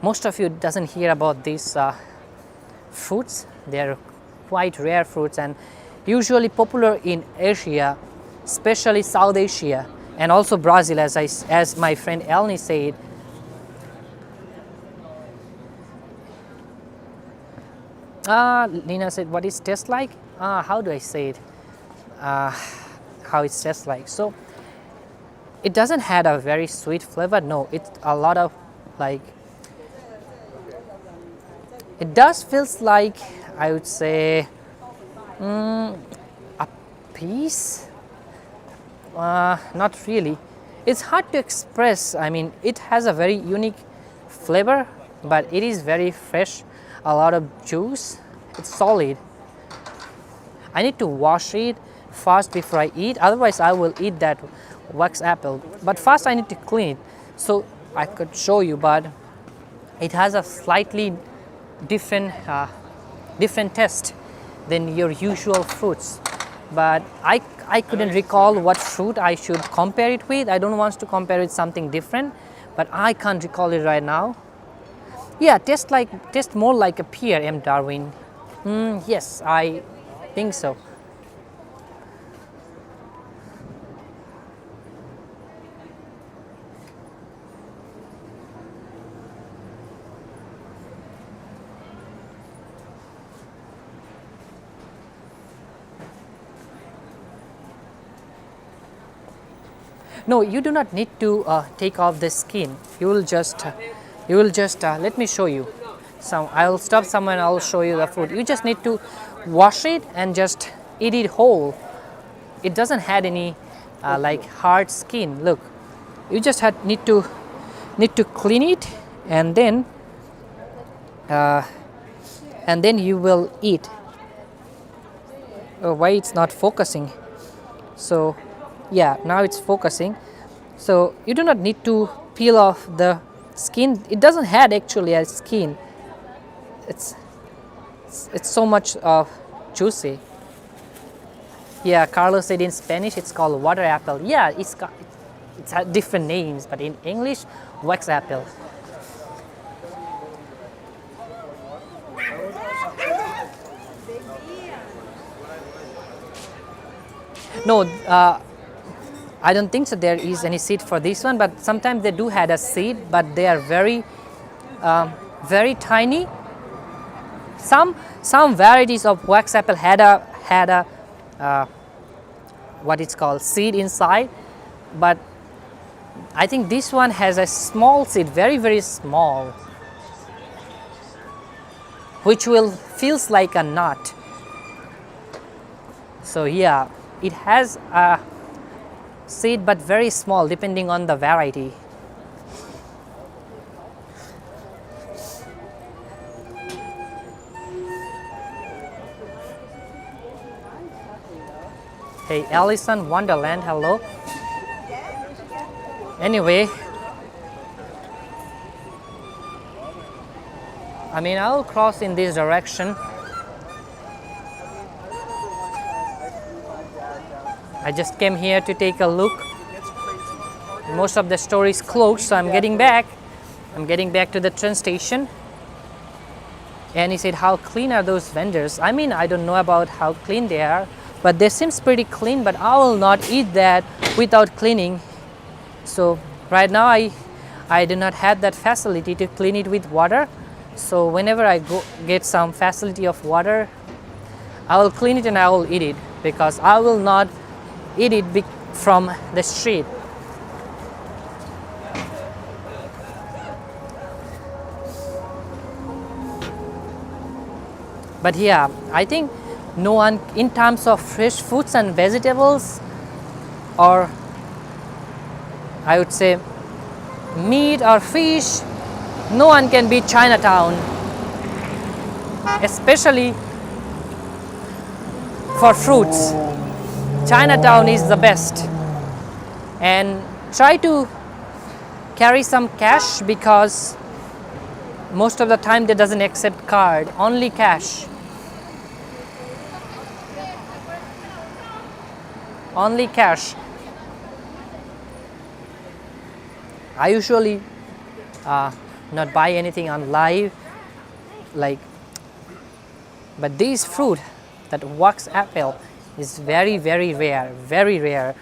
Most of you doesn't hear about these fruits. They're quite rare fruits and usually popular in Asia, especially South Asia and also Brazil, as my friend Elni said. Lina said, what is taste like? How do I say it? How it tastes like. So it doesn't have a very sweet flavor. No, it's a lot of like, it does feels like, I would say, a piece. Not really. It's hard to express. I mean, it has a very unique flavor, but it is very fresh. A lot of juice. It's solid. I need to wash it first before I eat. Otherwise, I will eat that wax apple. But first, I need to clean it. So I could show you, but it has a slightly different taste than your usual fruits. But I couldn't recall what fruit I should compare it with. I don't want to compare it with something different, but I can't recall it right now. Yeah, tastes more like a pear, M. Darwin. Yes, I think so. No, you do not need to take off the skin. You will just let me show you. So I'll stop somewhere and I'll show you the fruit. You just need to wash it and just eat it whole. It doesn't have any like hard skin. Look, you just need to clean it and then you will eat. Oh, why it's not focusing? So yeah, now it's focusing. So you do not need to peel off the skin. It doesn't have actually a skin. It's so much juicy. Yeah, Carlos said in Spanish it's called water apple. Yeah, it's had different names, but in English, wax apple. No, I don't think so there is any seed for this one, but sometimes they do had a seed, but they are very tiny. Some varieties of wax apple had a what it's called seed inside, but I think this one has a small seed, very small, which feels like a nut. So yeah, it has a seed but very small depending on the variety. Hey, Allison Wonderland, hello. Anyway, I mean, I'll cross in this direction. I just came here to take a look. Most of the store is closed, so I'm getting back. I'm getting back to the train station. And he said, how clean are those vendors? I mean, I don't know about how clean they are, but they seems pretty clean, but I will not eat that without cleaning. So right now I do not have that facility to clean it with water. So whenever I go get some facility of water, I will clean it and I will eat it, because I will not eat it from the street. But yeah, I think no one, in terms of fresh fruits and vegetables, or I would say meat or fish, no one can beat Chinatown, especially for fruits. Chinatown is the best. And try to carry some cash, because most of the time they doesn't accept card, only cash. Only cash. I usually not buy anything on live, like, but this fruit, that wax apple, is very rare, very rare.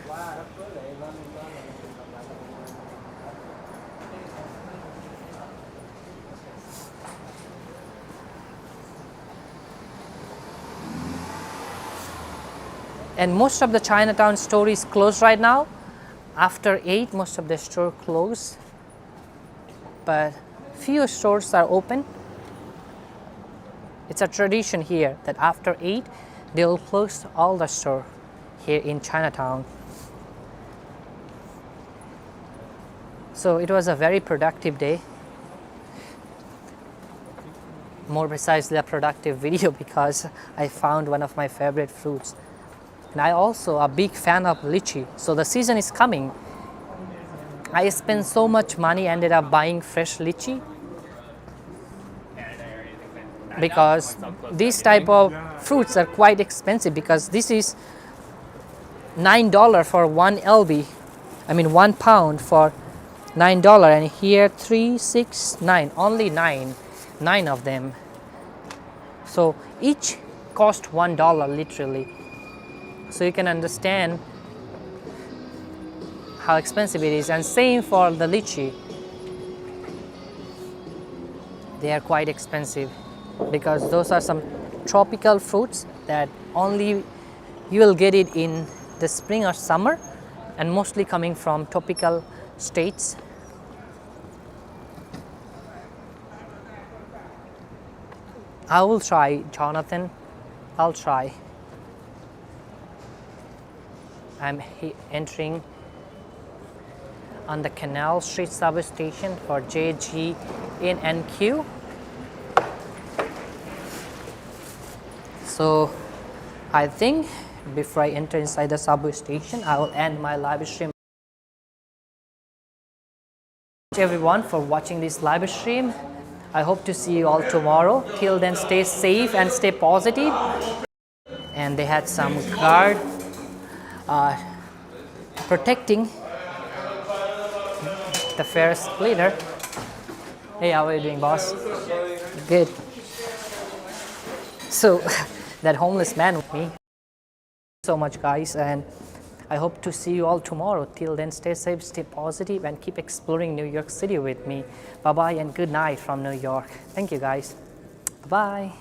And most of the Chinatown store is closed right now. After 8, most of the store close, but few stores are open. It's a tradition here that after 8, they'll close all the store here in Chinatown. So it was a very productive day. More precisely, a productive video, because I found one of my favorite fruits. And I also a big fan of lychee, so the season is coming. I spent so much money, ended up buying fresh lychee, because these type of fruits are quite expensive, because this is $9 for 1 lb. I mean 1 pound for $9, and here 3, 6, 9, only 9 of them. So each cost $1 literally. So you can understand how expensive it is. And same for the lychee. They are quite expensive, because those are some tropical fruits that only you will get it in the spring or summer, and mostly coming from tropical states. I will try, Jonathan. I'll try. I'm entering on the Canal Street subway station for JG in NQ. So I think before I enter inside the subway station, I will end my live stream. Thank you everyone for watching this live stream. I hope to see you all tomorrow. Till then, stay safe and stay positive. and they had some guard protecting the Ferris cleaner. Hey, how are you doing, boss? Good. So that homeless man with me. So much, guys, and I hope to see you all tomorrow. Till then, stay safe, stay positive, and keep exploring New York City with me. Bye bye and good night from New York. Thank you, guys. Bye.